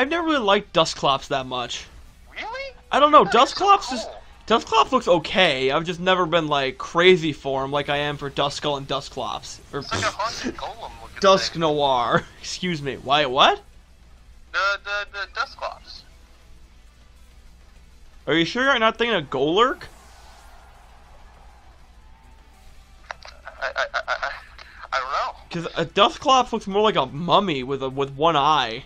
never really liked Dusclops that much. Really? I don't know. That's so Dusclops cool. Dusclops looks okay. I've just never been like crazy for him like I am for Duskull and Dusclops. Or It's like a haunted golem looking thing. Dusknoir. Excuse me. Why? What? The Dusclops. Are you sure you're not thinking of Golurk? I don't know. Because a Dusclops looks more like a mummy with one eye.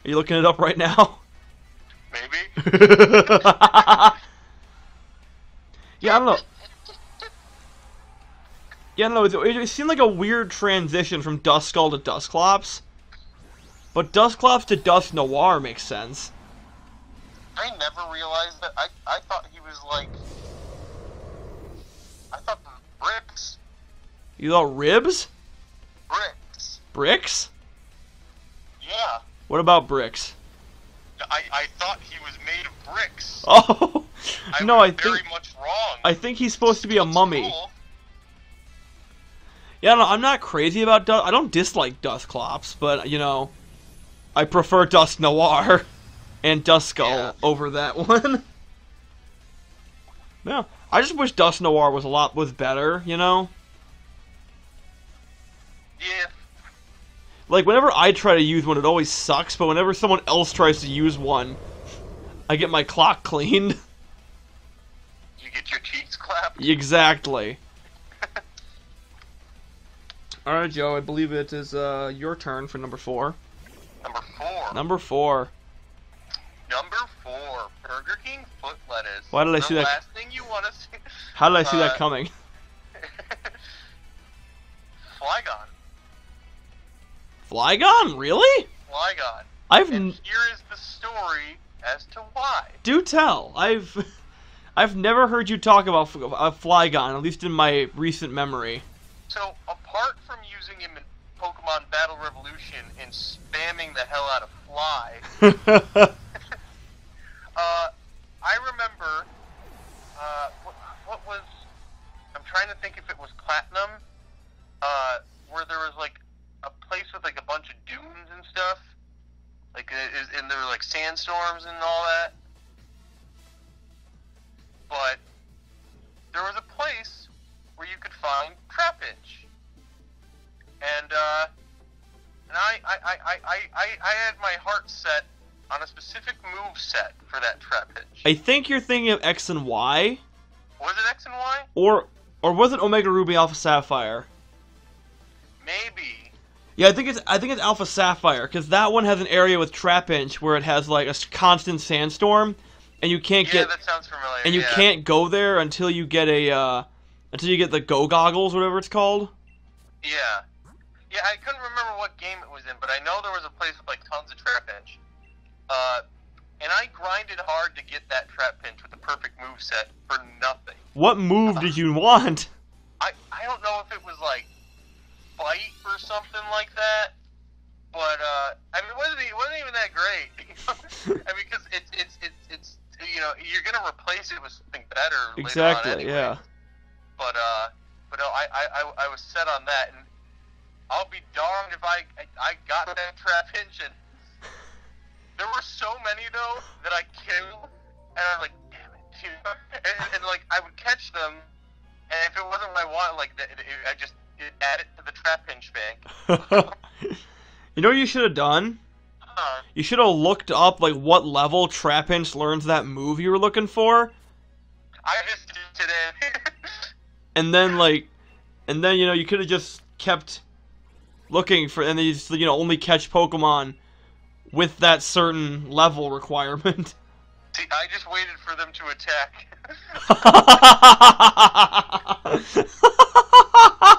Are you looking it up right now? Maybe. Yeah, I don't know. Yeah, I don't know. It seemed like a weird transition from Duskull to Dusclops. But Dusclops to Dusknoir makes sense. I never realized that. I thought he was like. I thought bricks. You thought ribs? Bricks. Bricks? Yeah. What about bricks? I thought he was made of bricks. Oh! No, was I think very much wrong. I think he's supposed to be a Looks mummy. cool. Yeah, no, I'm not crazy about I don't dislike Dusclops, but you know, I prefer Dusknoir and Duskull over that one. Yeah, I just wish Dusknoir was better, you know. Yeah. Like whenever I try to use one, it always sucks. But whenever someone else tries to use one, I get my clock cleaned. You get your cheeks clapped. Exactly. All right, Joe. I believe it is your turn for number 4. Number 4. Number 4. Number 4. Burger King foot lettuce. Why did I see the that? last thing you want to see. How did I see that coming? Flygon. Flygon? Really? Flygon. I've And here is the story as to why. Do tell. I've never heard you talk about Flygon, at least in my recent memory. So, apart from using him in Pokemon Battle Revolution and spamming the hell out of Fly, I remember, what was, I'm trying to think if it was Platinum, where there was like a place with like a bunch of dunes and stuff, like, and there were like sandstorms and all that, but there was a place where you could find Trapinch, and I had my heart set on a specific move set for that Trapinch. I think you're thinking of X and Y. Was it X and Y? Or was it Omega Ruby Alpha Sapphire? Maybe. Yeah, I think it's Alpha Sapphire, because that one has an area with Trapinch where it has like a constant sandstorm, and you can't Yeah, that sounds familiar. and you can't go there until you get until you get the Go Goggles, whatever it's called. Yeah. Yeah, I couldn't remember what game it was in, but I know there was a place with like tons of Trapinch. And I grinded hard to get that Trapinch with the perfect move set for nothing. What move did you want? I don't know if it was like Bite or something like that, but I mean, it wasn't even that great. I mean, because it's you know, you're gonna replace it with something better Exactly. later on anyway. Yeah. But no, I was set on that, and I'll be darned if I got that Trapinch, and there were so many though that I killed, and I was like, damn it, dude. And like I would catch them, and if it wasn't what I wanted, like I just add it to the Trapinch bank. You know what you should have done? You should have looked up like what level Trapinch learns that move you were looking for. I just did it. And then you know, you could have just kept looking for, and then you just, you know, only catch Pokemon with that certain level requirement. See, I just waited for them to attack.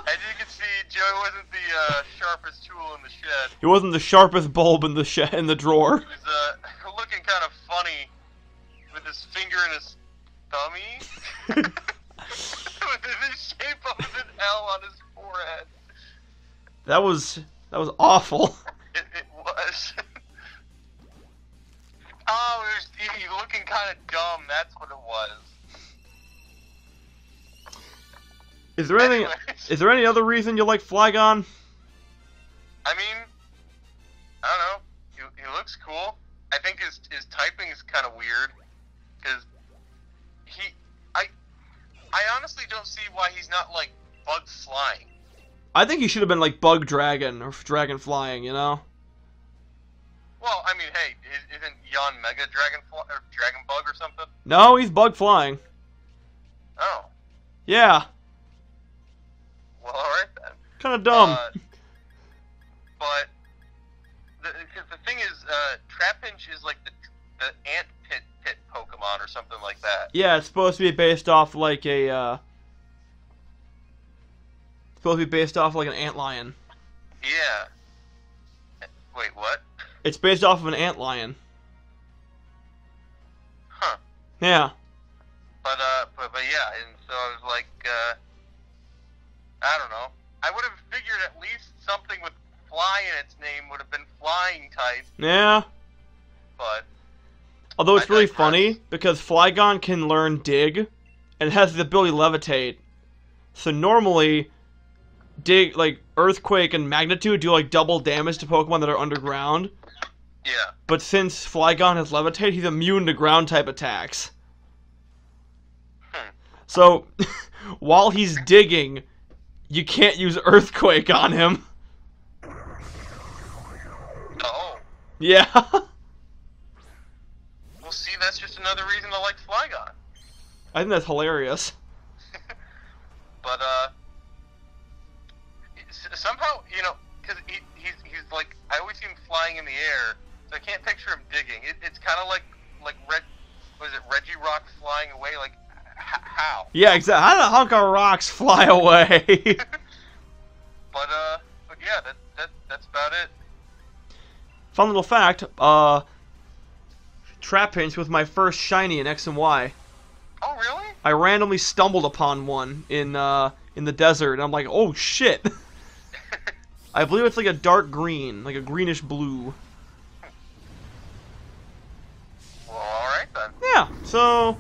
As you can see, Joey wasn't the sharpest tool in the shed. He wasn't the sharpest bulb in the drawer. He was looking kind of funny with his finger in his thummy. With the shape of an L on his forehead. That was That was awful. It was. Oh, he's looking kind of dumb. That's what it was. Is there anything? Anyways. Is there any other reason you like Flygon? I mean, I don't know. He looks cool. I think his typing is kind of weird because I honestly don't see why he's not like bug flying. I think he should have been like Bug Dragon or Dragon Flying, you know? Well, I mean, hey, isn't Yon Mega Dragon Bug or something? No, he's Bug Flying. Oh, Yeah, well, all right then. kind of dumb. But because the thing is, Trapinch is like the ant pit Pokemon or something like that. Yeah, it's supposed to be based off like a. Supposed to be based off like an antlion. Yeah. Wait, what? It's based off of an antlion. Huh. Yeah. But yeah, and so I was like, I don't know. I would have figured at least something with fly in its name would have been flying type, Yeah. but Although it's I really digress. funny because Flygon can learn Dig, and it has the ability to levitate. So normally, Dig, like Earthquake and Magnitude do like double damage to Pokemon that are underground. yeah. But since Flygon has levitate, he's immune to ground type attacks. So while he's digging, you can't use Earthquake on him. Oh. Yeah. Well, see, that's just another reason to like Flygon. I think that's hilarious. But somehow, you know, because he's like, I always see him flying in the air, so I can't picture him digging. It's kind of like Reggie Rock flying away, like how? Yeah, exactly. How did hunk of rocks fly away? But yeah, that's about it. Fun little fact, Trapinch was my first shiny in X and Y. Oh, really? I randomly stumbled upon one in the desert, and I'm like, oh shit. I believe it's like a dark green, like a greenish blue. Well, alright then. Yeah, so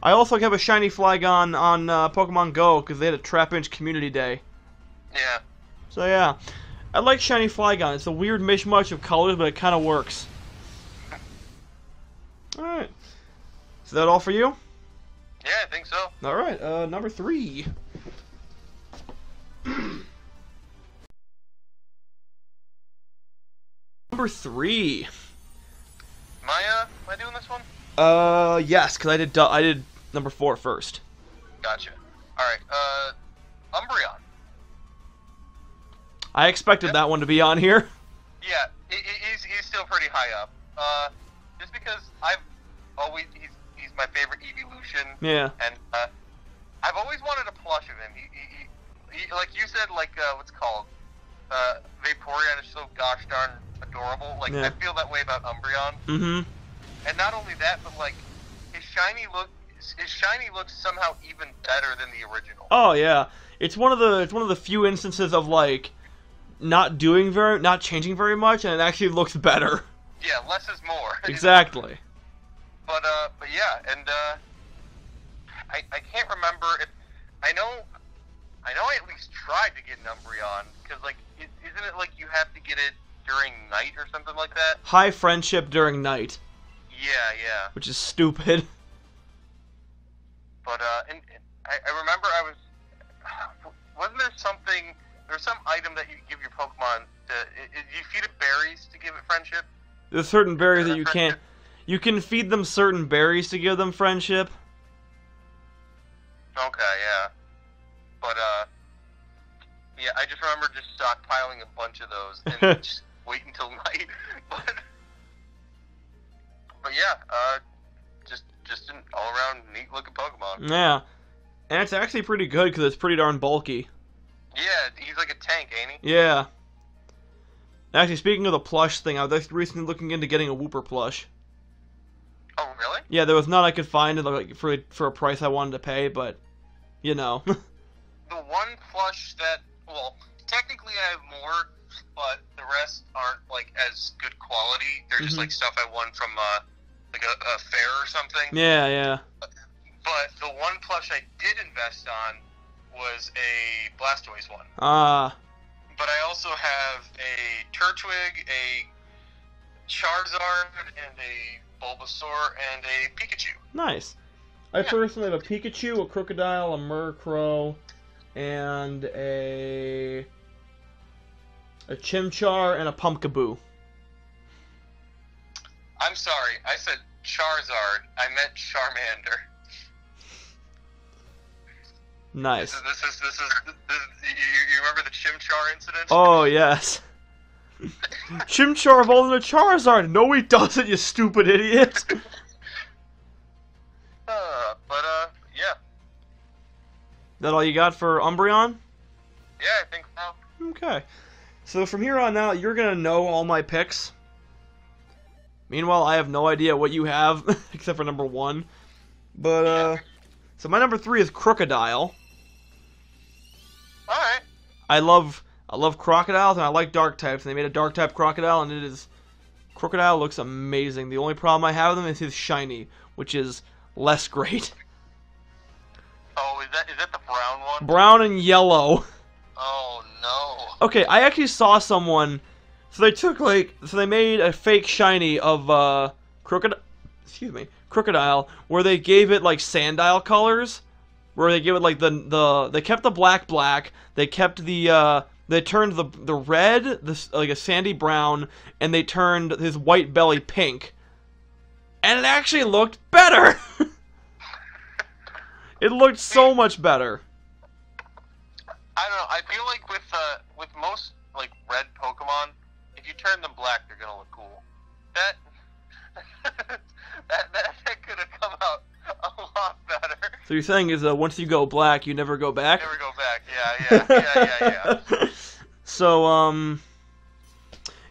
I also have a shiny Flygon on Pokemon Go because they had a Trapinch community day. Yeah. So yeah, I like shiny Flygon. It's a weird mishmash of colors, but it kind of works. All right, is that all for you? Yeah, I think so. All right, number 3. Number 3. Am I doing this one? Yes, because I did number 4 first. Gotcha. Alright, Umbreon. I expected that one to be on here. Yeah, he's still pretty high up. Just because he's my favorite evolution. Yeah. And I've always wanted a plush of him. He like you said, like what's it called? Vaporeon is so gosh darn adorable. Like Yeah. I feel that way about Umbreon. Mm-hmm. And not only that, but like his shiny looks somehow even better than the original. Oh yeah, it's one of the few instances of like not changing very much, and it actually looks better. Yeah, less is more. Exactly. But yeah, and I can't remember if I know I at least tried to get an Umbreon because like isn't it like you have to get it during night or something like that? High friendship during night, Yeah. which is stupid. But and I remember wasn't there something? There's some item that you give your Pokemon to. You feed it berries to give it friendship. There's certain berries that you can't. You can feed them certain berries to give them friendship. Okay, yeah. But yeah, I just remember just stockpiling a bunch of those and just wait until night. But yeah, just an all-around neat looking Pokemon. Yeah, and it's actually pretty good because it's pretty darn bulky. Yeah, he's like a tank, ain't he? Yeah. Actually, speaking of the plush thing, I was recently looking into getting a Wooper plush. Oh, really? Yeah, there was none I could find like for a price I wanted to pay, but you know. The one plush that, well, technically technically I have more, but the rest aren't like as good quality. They're just like stuff I won from like a fair or something. Yeah, yeah. But the one plush I did invest on was a Blastoise one. Ah. But I also have a Turtwig, a Charizard, and a Bulbasaur, and a Pikachu. Nice. I personally have a Pikachu, a Crocodile, a Murkrow, and a Chimchar, and a Pumpkaboo. I'm sorry, I said Charizard. I meant Charmander. Nice. This is you remember the Chimchar incident? Oh, yes. Chimchar evolved into Charizard! No, he doesn't, you stupid idiot! Yeah. That all you got for Umbreon? Yeah, I think so. Okay. So from here on out, you're gonna know all my picks. Meanwhile, I have no idea what you have, except for number 1. But, so my number 3 is Crocodile. Alright. I love crocodiles, and I like dark types, and they made a dark type crocodile, and Crocodile looks amazing. The only problem I have with him is his shiny, which is less great. Oh, is that the brown one? Brown and yellow. Oh, no. Okay, I actually saw someone, so they made a fake shiny of, Crocodile, where they gave it, like, Sandile colors, where they gave it, like, they kept the black, they kept they turned the red, like a sandy brown, and they turned his white belly pink. And it actually looked better! It looked so much better. I don't know, I feel like with most, like, red Pokemon, if you turn them black, they're gonna look cool. That could have come out a lot better. So you're saying is that once you go black, you never go back? Never go back, yeah. So,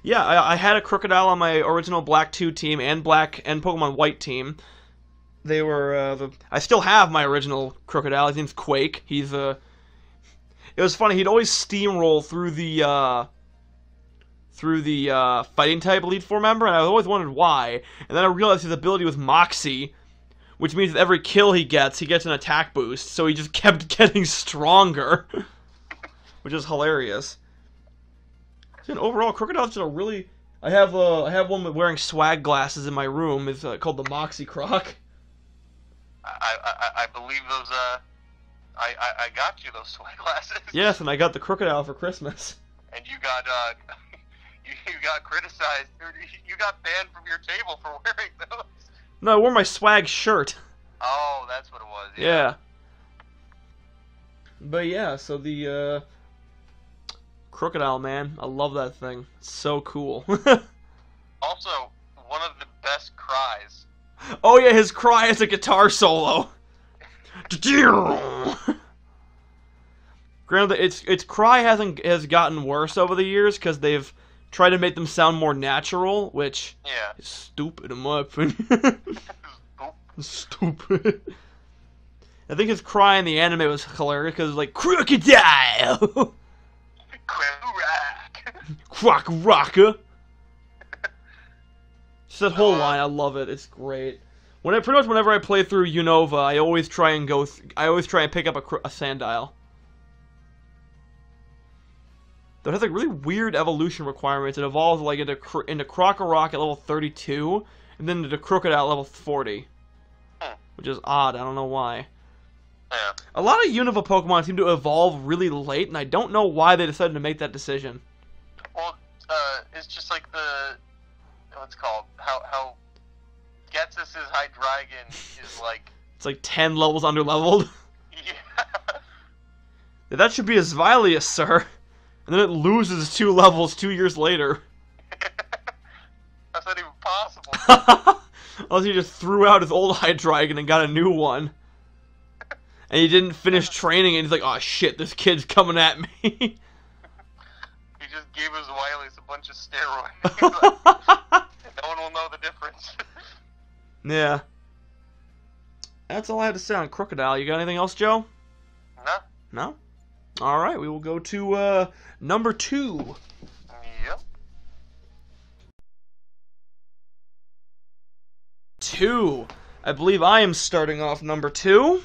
yeah, I had a Crocodile on my original Black 2 team and Pokemon White team. They were, I still have my original Crocodile. His name's Quake. It was funny, he'd always steamroll through the Fighting type Elite Four member, and I always wondered why. And then I realized his ability was Moxie, which means that every kill he gets an attack boost, so he just kept getting stronger. Which is hilarious. And overall, Crocodile's just a really... I have one wearing swag glasses in my room. It's called the Moxie Croc. I believe those, I got you those swag glasses. Yes, and I got the Crocodile for Christmas. And you got, you got criticized, you got banned from your table for wearing those. No, I wore my swag shirt. Oh, that's what it was, yeah. But yeah, so the, Crocodile, man. I love that thing. It's so cool. Also, one of the best cries. Oh yeah, his cry is a guitar solo. Granted, its cry has gotten worse over the years because they've tried to make them sound more natural, which is stupid in my opinion. Stupid. I think his cry in the anime was hilarious because it was like crocodile. Croc rocker. Just that whole line, I love it. It's great. Pretty much whenever I play through Unova, I always try and pick up a Sandile. Though it has like really weird evolution requirements. It evolves like into Crocorock at level 32, and then into Crocodile at level 40, which is odd. I don't know why. Yeah. A lot of Unova Pokemon seem to evolve really late, and I don't know why they decided to make that decision. Well, it's just like what's it called? How Ghetsis' Hydreigon is like... It's like 10 levels underleveled. Yeah. That should be a Zvilius, sir. And then it loses 2 levels 2 years later. That's not even possible. Unless he just threw out his old Hydreigon and got a new one. And he didn't finish training, and he's like, oh shit, this kid's coming at me. He just gave his Wileys a bunch of steroids. Like, no one will know the difference. Yeah. That's all I have to say on Crocodile. You got anything else, Joe? No. No? All right, we will go to number 2. Yep. 2. I believe I am starting off number 2.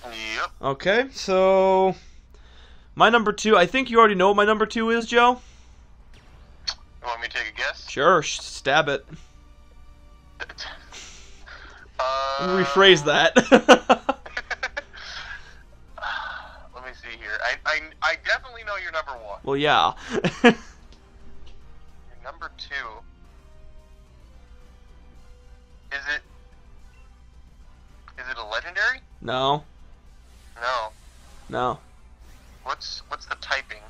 Yep. Okay, so my number 2. I think you already know what my number 2 is, Joe. You want me to take a guess? Sure, stab it. Rephrase that. Let me see here. I definitely know you're number 1. Well, yeah. You're number 2. Is it a legendary? No. No. No. What's the typing?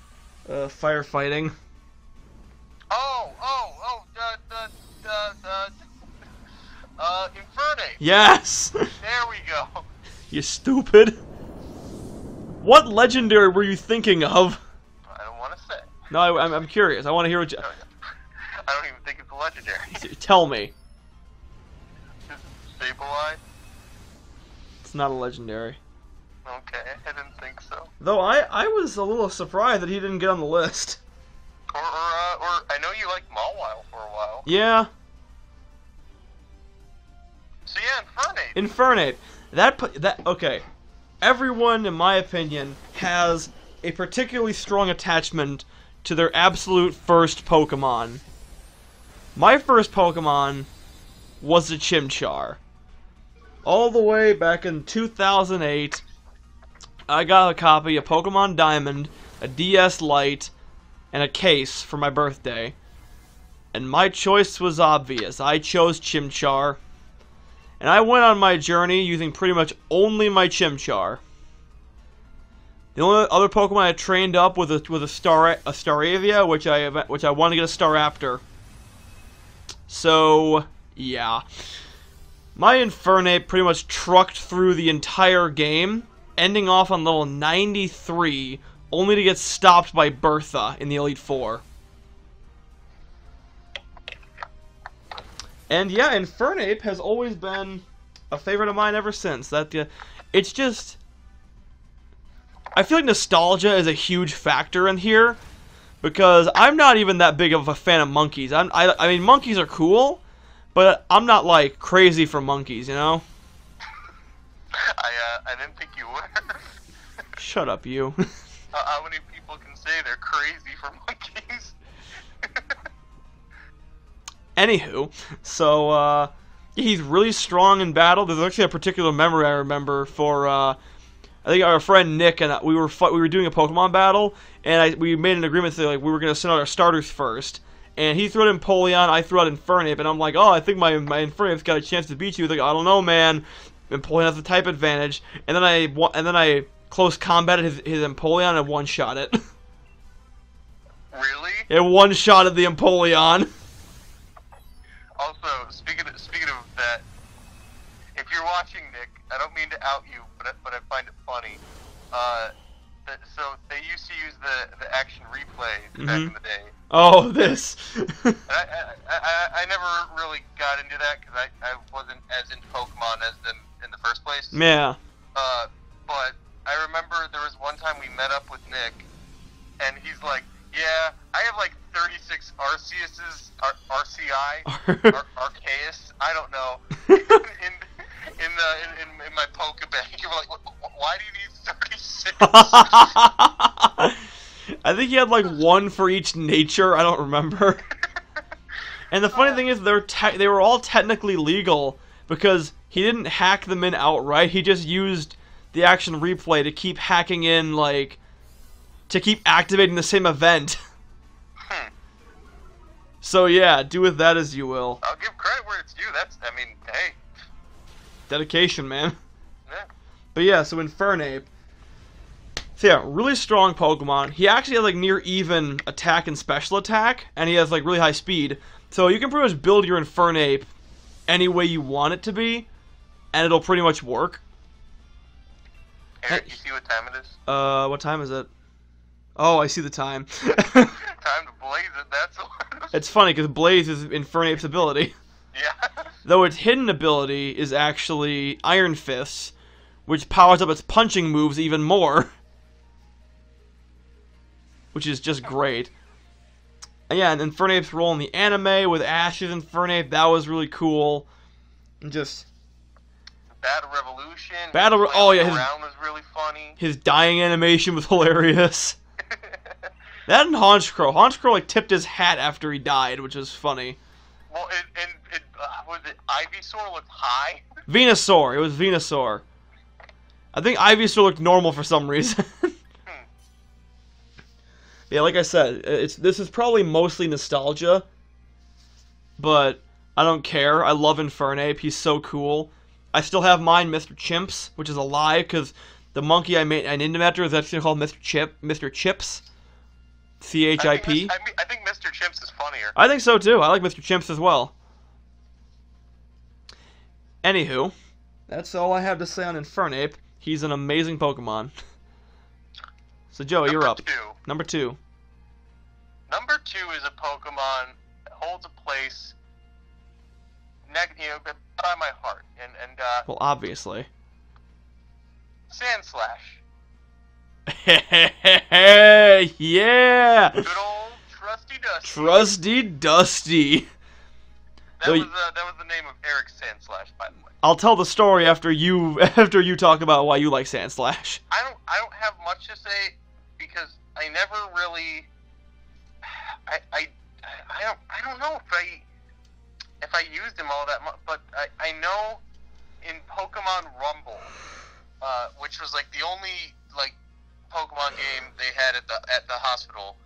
Firefighting. Infernape. Yes! There we go. You stupid. What legendary were you thinking of? I don't want to say. No, I'm curious. I want to hear what you... I don't even think it's a legendary. Tell me. Sableye? It's not a legendary. Okay, I didn't think so. Though I was a little surprised that he didn't get on the list. Or I know you liked Mawile for a while. Yeah. So yeah, Infernape. Infernape. Okay. Everyone, in my opinion, has a particularly strong attachment to their absolute first Pokemon. My first Pokemon was a Chimchar. All the way back in 2008, I got a copy of Pokemon Diamond, a DS Lite, and a case for my birthday. And my choice was obvious. I chose Chimchar. And I went on my journey using pretty much only my Chimchar. The only other Pokemon I trained up with a Staravia, which I wanted to get a Staraptor. So yeah, my Infernape pretty much trucked through the entire game, ending off on level 93, only to get stopped by Bertha in the Elite Four. And yeah, Infernape has always been a favorite of mine ever since. It's just... I feel like nostalgia is a huge factor in here, because I'm not even that big of a fan of monkeys. I mean, monkeys are cool, but I'm not, like, crazy for monkeys, you know? I didn't think you were. Shut up, you. How many people can say they're crazy for monkeys? Anywho, so, he's really strong in battle. There's actually a particular memory I remember for, I think our friend Nick and we were doing a Pokemon battle, and we made an agreement that like we were gonna send out our starters first. And he threw out Empoleon, I threw out Infernape, and I'm like, oh, I think my Infernape's got a chance to beat you. He's like, I don't know, man. Empoleon has the type advantage, and then I close combated his Empoleon and one-shot it. Really? It one-shotted the Empoleon. Also, speaking of that, if you're watching, Nick, I don't mean to out you, but I find it funny. So they used to use the action replay back in the day. Oh, this. I never really got into that because I wasn't as into Pokemon as them in the first place. Yeah. But I remember there was one time we met up with Nick, and he's like, yeah, I have like 36 Arceus's, RCI, Arceus, I don't know, in my Pokebank. You're like, why do you need 36? I think he had like one for each nature. I don't remember. And the funny thing is, they were all technically legal because he didn't hack them in outright. He just used the action replay to keep hacking in, like, to keep activating the same event. So yeah, do with that as you will. I'll give credit where it's due. I mean, hey. Dedication, man. Yeah. But yeah, so Infernape. So yeah, really strong Pokemon. He actually has like near even attack and special attack, and he has like really high speed. So you can pretty much build your Infernape any way you want it to be, and it'll pretty much work. Eric, you see what time it is? What time is it? Oh, I see the time. Time to blaze it, that's what. It's funny, because Blaze is Infernape's ability. Yeah. Though its hidden ability is actually Iron Fists, which powers up its punching moves even more. which is just great. And yeah, and Infernape's role in the anime with Ash's Infernape, that was really cool. And just... Battle Revolution. Oh yeah, around was really funny. His dying animation was hilarious. That and Haunch Crow. Haunch Crow like tipped his hat after he died, which was funny. Well, was it Ivysaur looked high? Venusaur. It was Venusaur. I think Ivysaur looked normal for some reason. Yeah, like I said, this is probably mostly nostalgia, but I don't care. I love Infernape. He's so cool. I still have mine, Mr. Chimps, which is a lie because the monkey I named him after is actually called Mr. Chips. CHIP. I think Mr. Chimps is funnier. I think so too. I like Mr. Chimps as well. Anywho, that's all I have to say on Infernape. He's an amazing Pokemon. So Joe, you're up. Number 2. Number 2 is a Pokemon that holds a place, by my heart, and well, obviously. Sandslash. Yeah. Good old Trusty Dusty. Trusty Dusty. That was the name of Eric Sandslash, by the way. I'll tell the story after you talk about why you like Sandslash. I don't have much to say because I never really I don't know if I used him all that much, but I know in Pokemon Rumble, which was like the only like Pokemon game they had at the hospital.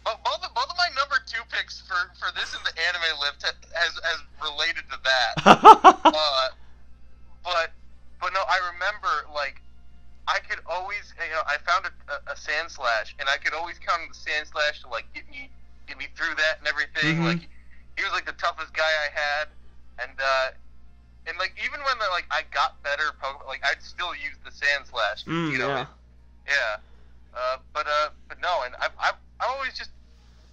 Both of my number 2 picks for this and the anime lift has related to that. But no, I remember like I could always I found a Sandslash and I could always count on the Sandslash to like get me through that and everything. Mm-hmm. Like he was like the toughest guy I had, and like even when I got better Pokemon, like I'd still use the Sandslash. Yeah. But no, and I've always just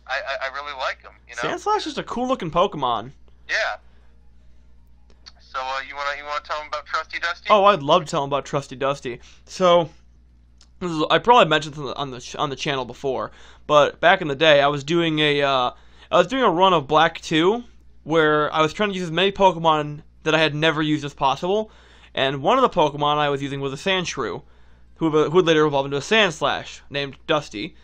I really like him. Sandslash is a cool looking Pokemon. Yeah. So you wanna tell him about Trusty Dusty? Oh, I'd love to tell him about Trusty Dusty. So I probably mentioned this on the channel before, but back in the day, I was doing a run of Black 2 where I was trying to use as many Pokemon that I had never used as possible, and one of the Pokemon I was using was a Sandshrew, who would later evolve into a Sandslash named Dusty,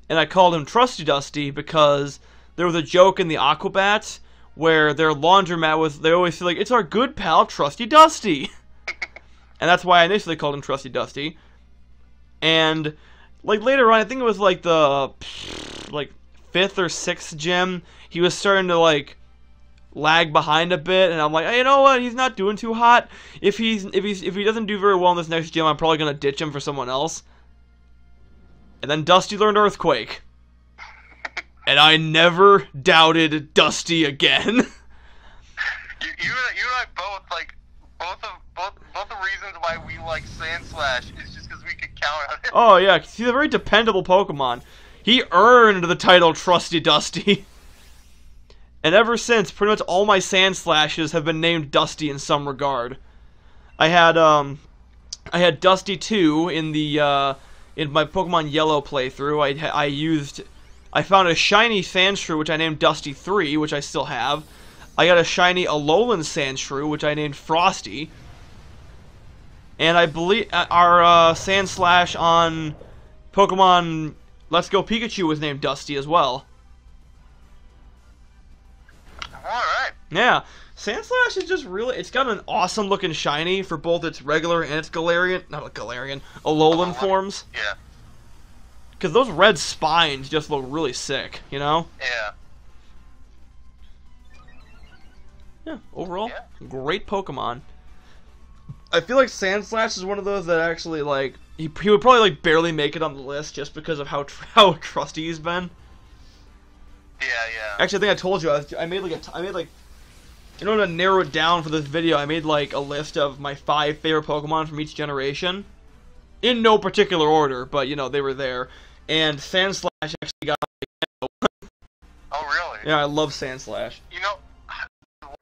and I called him Trusty Dusty because there was a joke in the Aquabats where their laundromat they always say like, it's our good pal Trusty Dusty. And that's why I initially called him Trusty Dusty. And like later on, I think it was like the 5th or 6th gym, he was starting to like lag behind a bit, and I'm like, hey, you know what? He's not doing too hot. If he doesn't do very well in this next gym, I'm probably gonna ditch him for someone else. And then Dusty learned Earthquake. And I never doubted Dusty again. You and I both both the reasons why we like Sandslash is just because we could count on it. Oh yeah, he's a very dependable Pokemon. He earned the title Trusty Dusty. And ever since, pretty much all my Sandslashes have been named Dusty in some regard. I had Dusty 2 in my Pokemon Yellow playthrough. I found a shiny Sandshrew, which I named Dusty 3, which I still have. I got a shiny Alolan Sandshrew, which I named Frosty. And I believe our Sandslash on Pokemon Let's Go Pikachu was named Dusty as well. Alright. Yeah. Sandslash is just really... It's got an awesome looking shiny for both its regular and its Alolan forms. Yeah. Because those red spines just look really sick, you know? Yeah. Yeah, overall, great Pokemon. I feel like Sandslash is one of those that actually, like... He would probably, like, barely make it on the list just because of how trusty he's been. Yeah, yeah. Actually, I think I told you, I made in order to narrow it down for this video, I made, like, a list of my 5 favorite Pokemon from each generation. In no particular order, but, you know, they were there. And Sandslash actually got... Oh, really? Yeah, I love Sandslash. You know, the one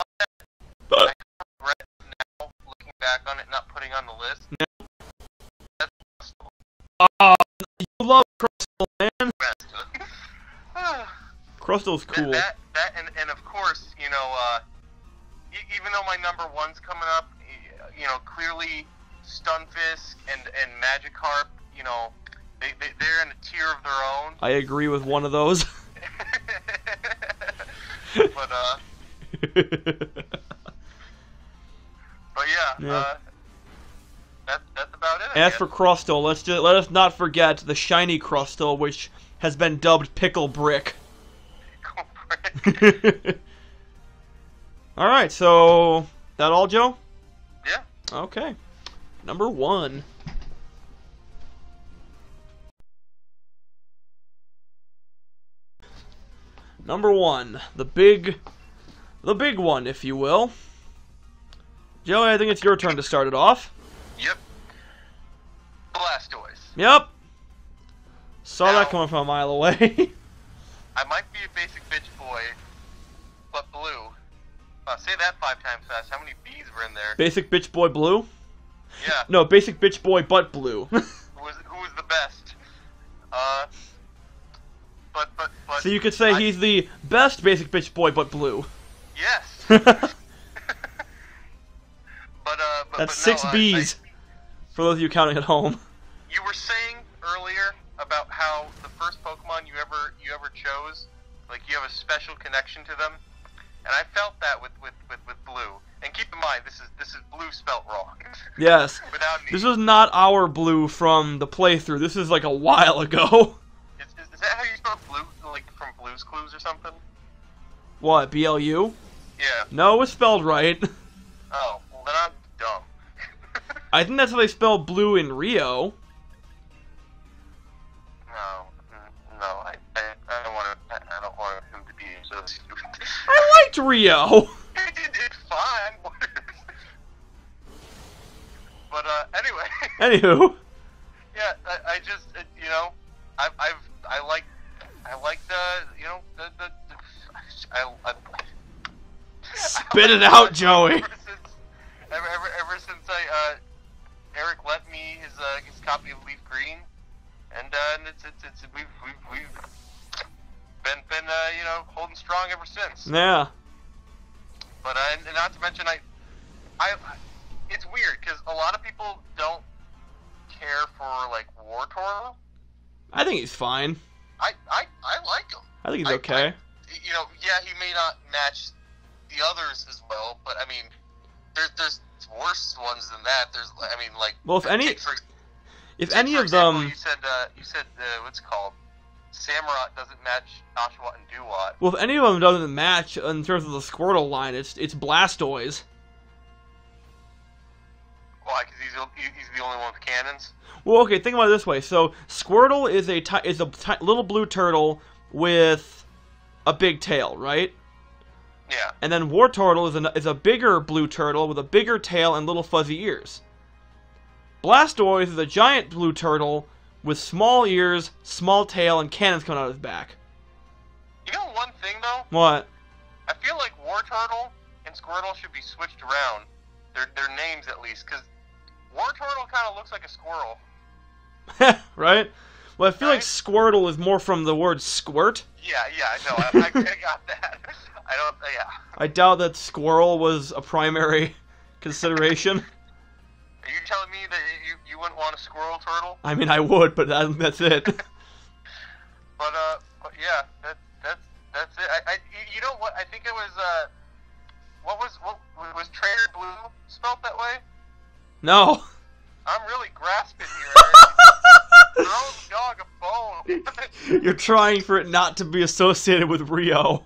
that I regret now, looking back on it, not putting on the list, that's Crustle. You love Crustle. Crustal's cool. That and of course, you know, even though my number one's coming up, you know, clearly Stunfisk and Magikarp, you know, they're in a tier of their own. I agree with one of those. But Yeah. That's about it. As for Crustal, let us not forget the shiny Crustal, which has been dubbed Pickle Brick. All right, so that all, Joe? Yeah. Okay. Number 1. Number 1, the big one, if you will. Joey, I think it's your turn to start it off. Yep. Blastoise. Yep. Saw Now, that coming from a mile away. I might be a basic bitch boy, but blue. Say that 5 times fast. How many B's were in there? Basic bitch boy blue? Yeah. No, basic bitch boy butt blue. Who was the best? But. So you could say he's the best basic bitch boy but blue. Yes. But That's no, 6 B's. For those of you counting at home. You were saying earlier about how the first Pokemon you ever chose, like you have a special connection to them, and I felt that with blue. And keep in mind, this is blue spelt wrong. Yes. Without me. This was not our blue from the playthrough. This is like a while ago. Is that how you spell blue? Like from Blue's Clues or something? What, BLU? Yeah. No, it's spelled right. Oh, well then I'm dumb. I think that's how they spell blue in Rio. No, I don't want him to be so stupid. I liked Rio. It's fine. But anyway. Anywho. Yeah, I just you know, I like the, you know, I Spit it out, Joey. Ever since Eric lent me his copy of Leaf Green, and we've been you know, holding strong ever since. Yeah. But and not to mention I it's weird because a lot of people don't care for like Wartortle. I think he's fine. I like him. I think he's okay. You know, yeah, he may not match the others as well, but I mean, there's worse ones than that. There's, I mean, like, well, if any for of example, them, you said what's it called, Samurott doesn't match Oshawott and Dewott. well, if any of them doesn't match in terms of the Squirtle line, it's Blastoise. Why? Because he's the only one with cannons. Well, okay, think about it this way. So Squirtle is a little blue turtle with a big tail, right? Yeah. And then Wartortle is a bigger blue turtle with a bigger tail and little fuzzy ears. Blastoise is a giant blue turtle with small ears, small tail, and cannons coming out of his back. You know one thing though? What? I feel like Wartortle and Squirtle should be switched around. Their names at least, because Wartortle kind of looks like a squirrel. Right? Well, I feel like Right? Squirtle is more from the word squirt. Yeah, I know. I got that. I don't. Yeah. I doubt that squirrel was a primary consideration. Are you telling me that you wouldn't want a squirrel turtle? I mean, I would, but that's it. But yeah, that's it. You know what? I think it was what was Trader Blue spelled that way? No. I'm really grasping here. Throw the dog a bone. You're trying for it not to be associated with Rio.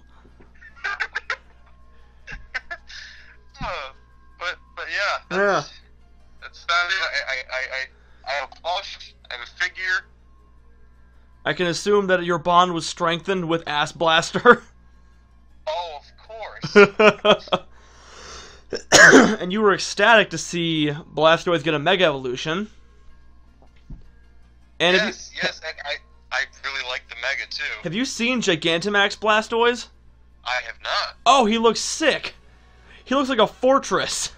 But yeah. Yeah. That's about it. I have a plush. I have a figure. I can assume that your bond was strengthened with Ass Blaster. Oh, of course. And you were ecstatic to see Blastoise get a Mega Evolution. And yes, and I really like the Mega too. have you seen Gigantamax Blastoise? I have not. Oh, he looks sick. He looks like a fortress.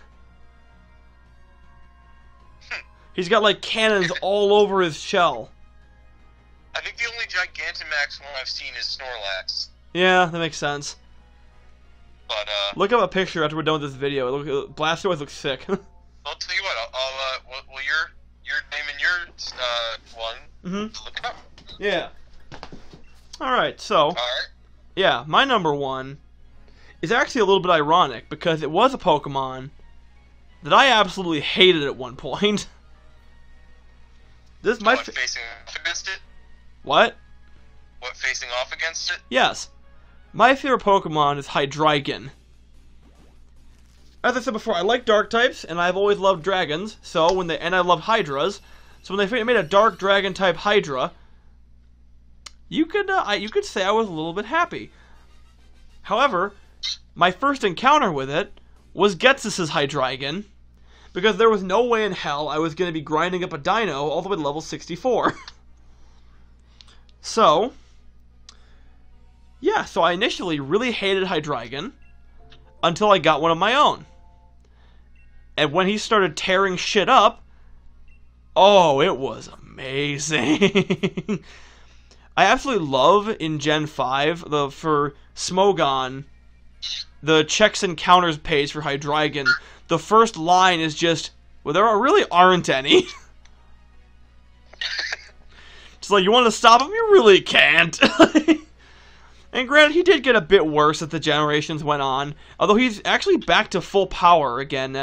He's got like cannons all over his shell. I think the only Gigantamax one I've seen is Snorlax. Yeah, that makes sense. But Look up a picture after we're done with this video. Blastoise looks sick. I'll tell you what. Well, your name and your one. Mm-hmm. Look it up. Yeah. All right. So. All right. Yeah, my number one is actually a little bit ironic because it was a Pokemon that I absolutely hated at one point. What, facing off against it? What? What, facing off against it? Yes. My favorite Pokemon is Hydreigon. As I said before, I like dark types, and I've always loved dragons. So and I love Hydras. So when they made a dark dragon type Hydra, you could say I was a little bit happy. However, my first encounter with it was Ghetsis' Hydreigon, because there was no way in hell I was going to be grinding up a dino all the way to level 64. So, yeah, so I initially really hated Hydreigon until I got one of my own. And when he started tearing shit up, oh, it was amazing. I absolutely love in Gen 5, for Smogon, the checks and counters page for Hydreigon. The first line is just, well, there really aren't any. It's like, you want to stop him? You really can't. And granted, he did get a bit worse as the generations went on. Although he's actually back to full power again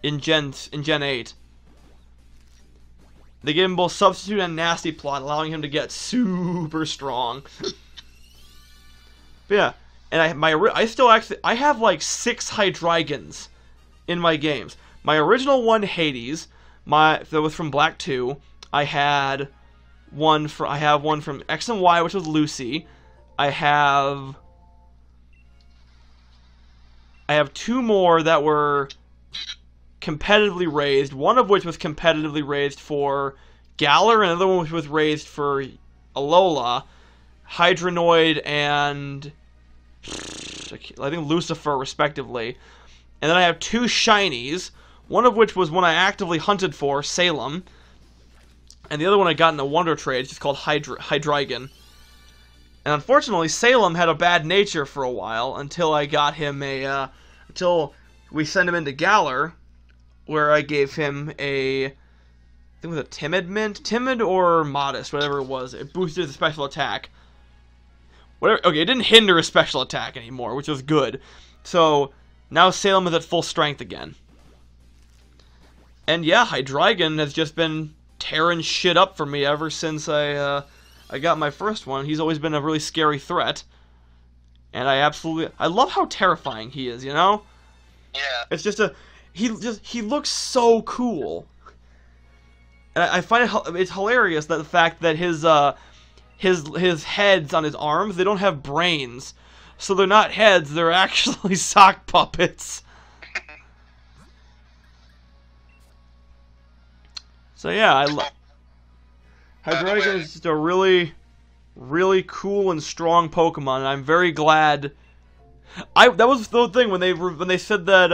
in Gen 8. They gave him both Substitute and Nasty Plot, allowing him to get super strong. But yeah, and I have like 6 Hydreigons in my games. My original one, Hades, that was from Black 2. I have one from X and Y, which was Lucy. I have 2 more that were competitively raised, one of which was competitively raised for Galar, and another one which was raised for Alola, Hydronoid, and I think Lucifer, respectively. And then I have 2 shinies, one of which was one I actively hunted for, Salem, and the other one I got in a Wonder Trade. It's just called Hydreigon. And unfortunately, Salem had a bad nature for a while until I got him until we sent him into Galar, where I gave him I think it was a timid or modest, whatever it was. It boosted his special attack. Whatever. Okay, it didn't hinder his special attack anymore, which was good. So now Salem is at full strength again. And yeah, Hydreigon has just been tearing shit up for me ever since I got my first one. He's always been a really scary threat. And I love how terrifying he is, you know? Yeah. It's just he looks so cool. And I find it's hilarious that the fact that his heads on his arms, they don't have brains. So they're not heads, they're actually sock puppets. So yeah, Hydreigon is just a really, really cool and strong Pokemon, and I'm very glad. That was the thing when they said that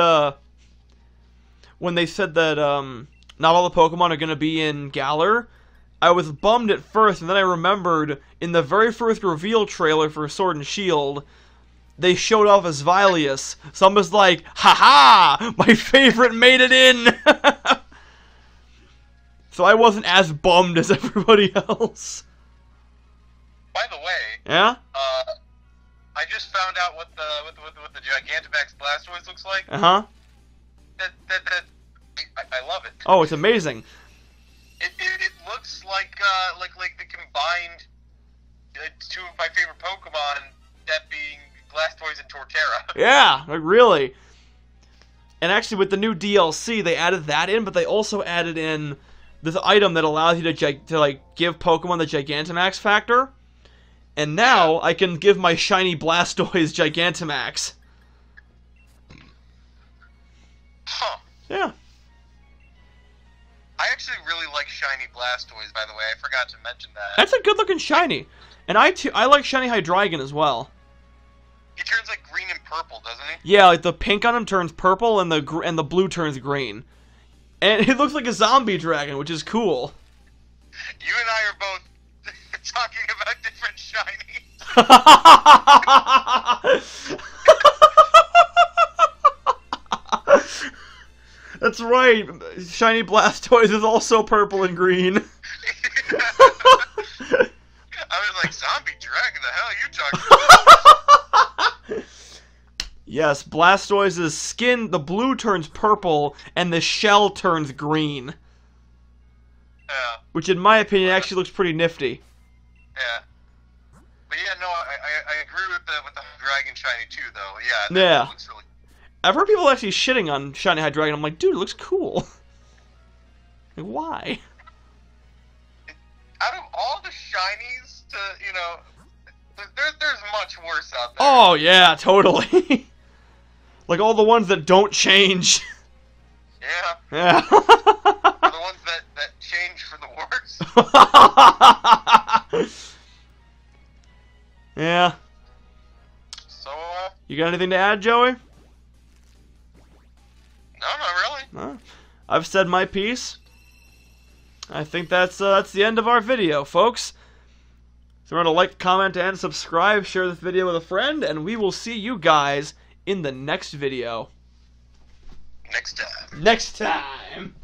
not all the Pokemon are gonna be in Galar. I was bummed at first, and then I remembered in the very first reveal trailer for Sword and Shield, they showed off Asvilius. So I'm just like, haha, my favorite made it in. So I wasn't as bummed as everybody else. By the way, yeah, I just found out what the Gigantamax Blastoise looks like. Uh-huh. I love it. Oh, it's amazing. It looks like the combined 2 of my favorite Pokemon, that being Blastoise and Torterra. Yeah, like really. And actually, with the new DLC, they added that in, but they also added in this item that allows you to like give Pokemon the Gigantamax factor. And now I can give my shiny Blastoise Gigantamax. Huh. Yeah. I actually really like shiny Blastoise, by the way. I forgot to mention that. That's a good-looking shiny. And I like shiny Hydreigon as well. He turns like green and purple, doesn't he? Yeah, like the pink on him turns purple and the blue turns green. And it looks like a zombie dragon, which is cool. You and I are both talking about different shinies. That's right. Shiny Blastoise is also purple and green. I was like, zombie dragon, the hell are you talking about? Yes, Blastoise's skin, the blue turns purple, and the shell turns green. Yeah. Which, in my opinion, actually looks pretty nifty. Yeah. But yeah, no, I agree with the dragon shiny too, though. Yeah. Yeah. Looks really. I've heard people actually shitting on Shiny Hydreigon. I'm like, dude, it looks cool. Like, why? Out of all the shinies, there's much worse out there. Oh, yeah, totally. Like all the ones that don't change. Yeah. Yeah. The ones that change for the worse. Yeah. So, You got anything to add, Joey? no, not really. I've said my piece. I think that's the end of our video, folks. So remember to like, comment, and subscribe. Share this video with a friend, and we will see you guys in the next video. Next time. Next time.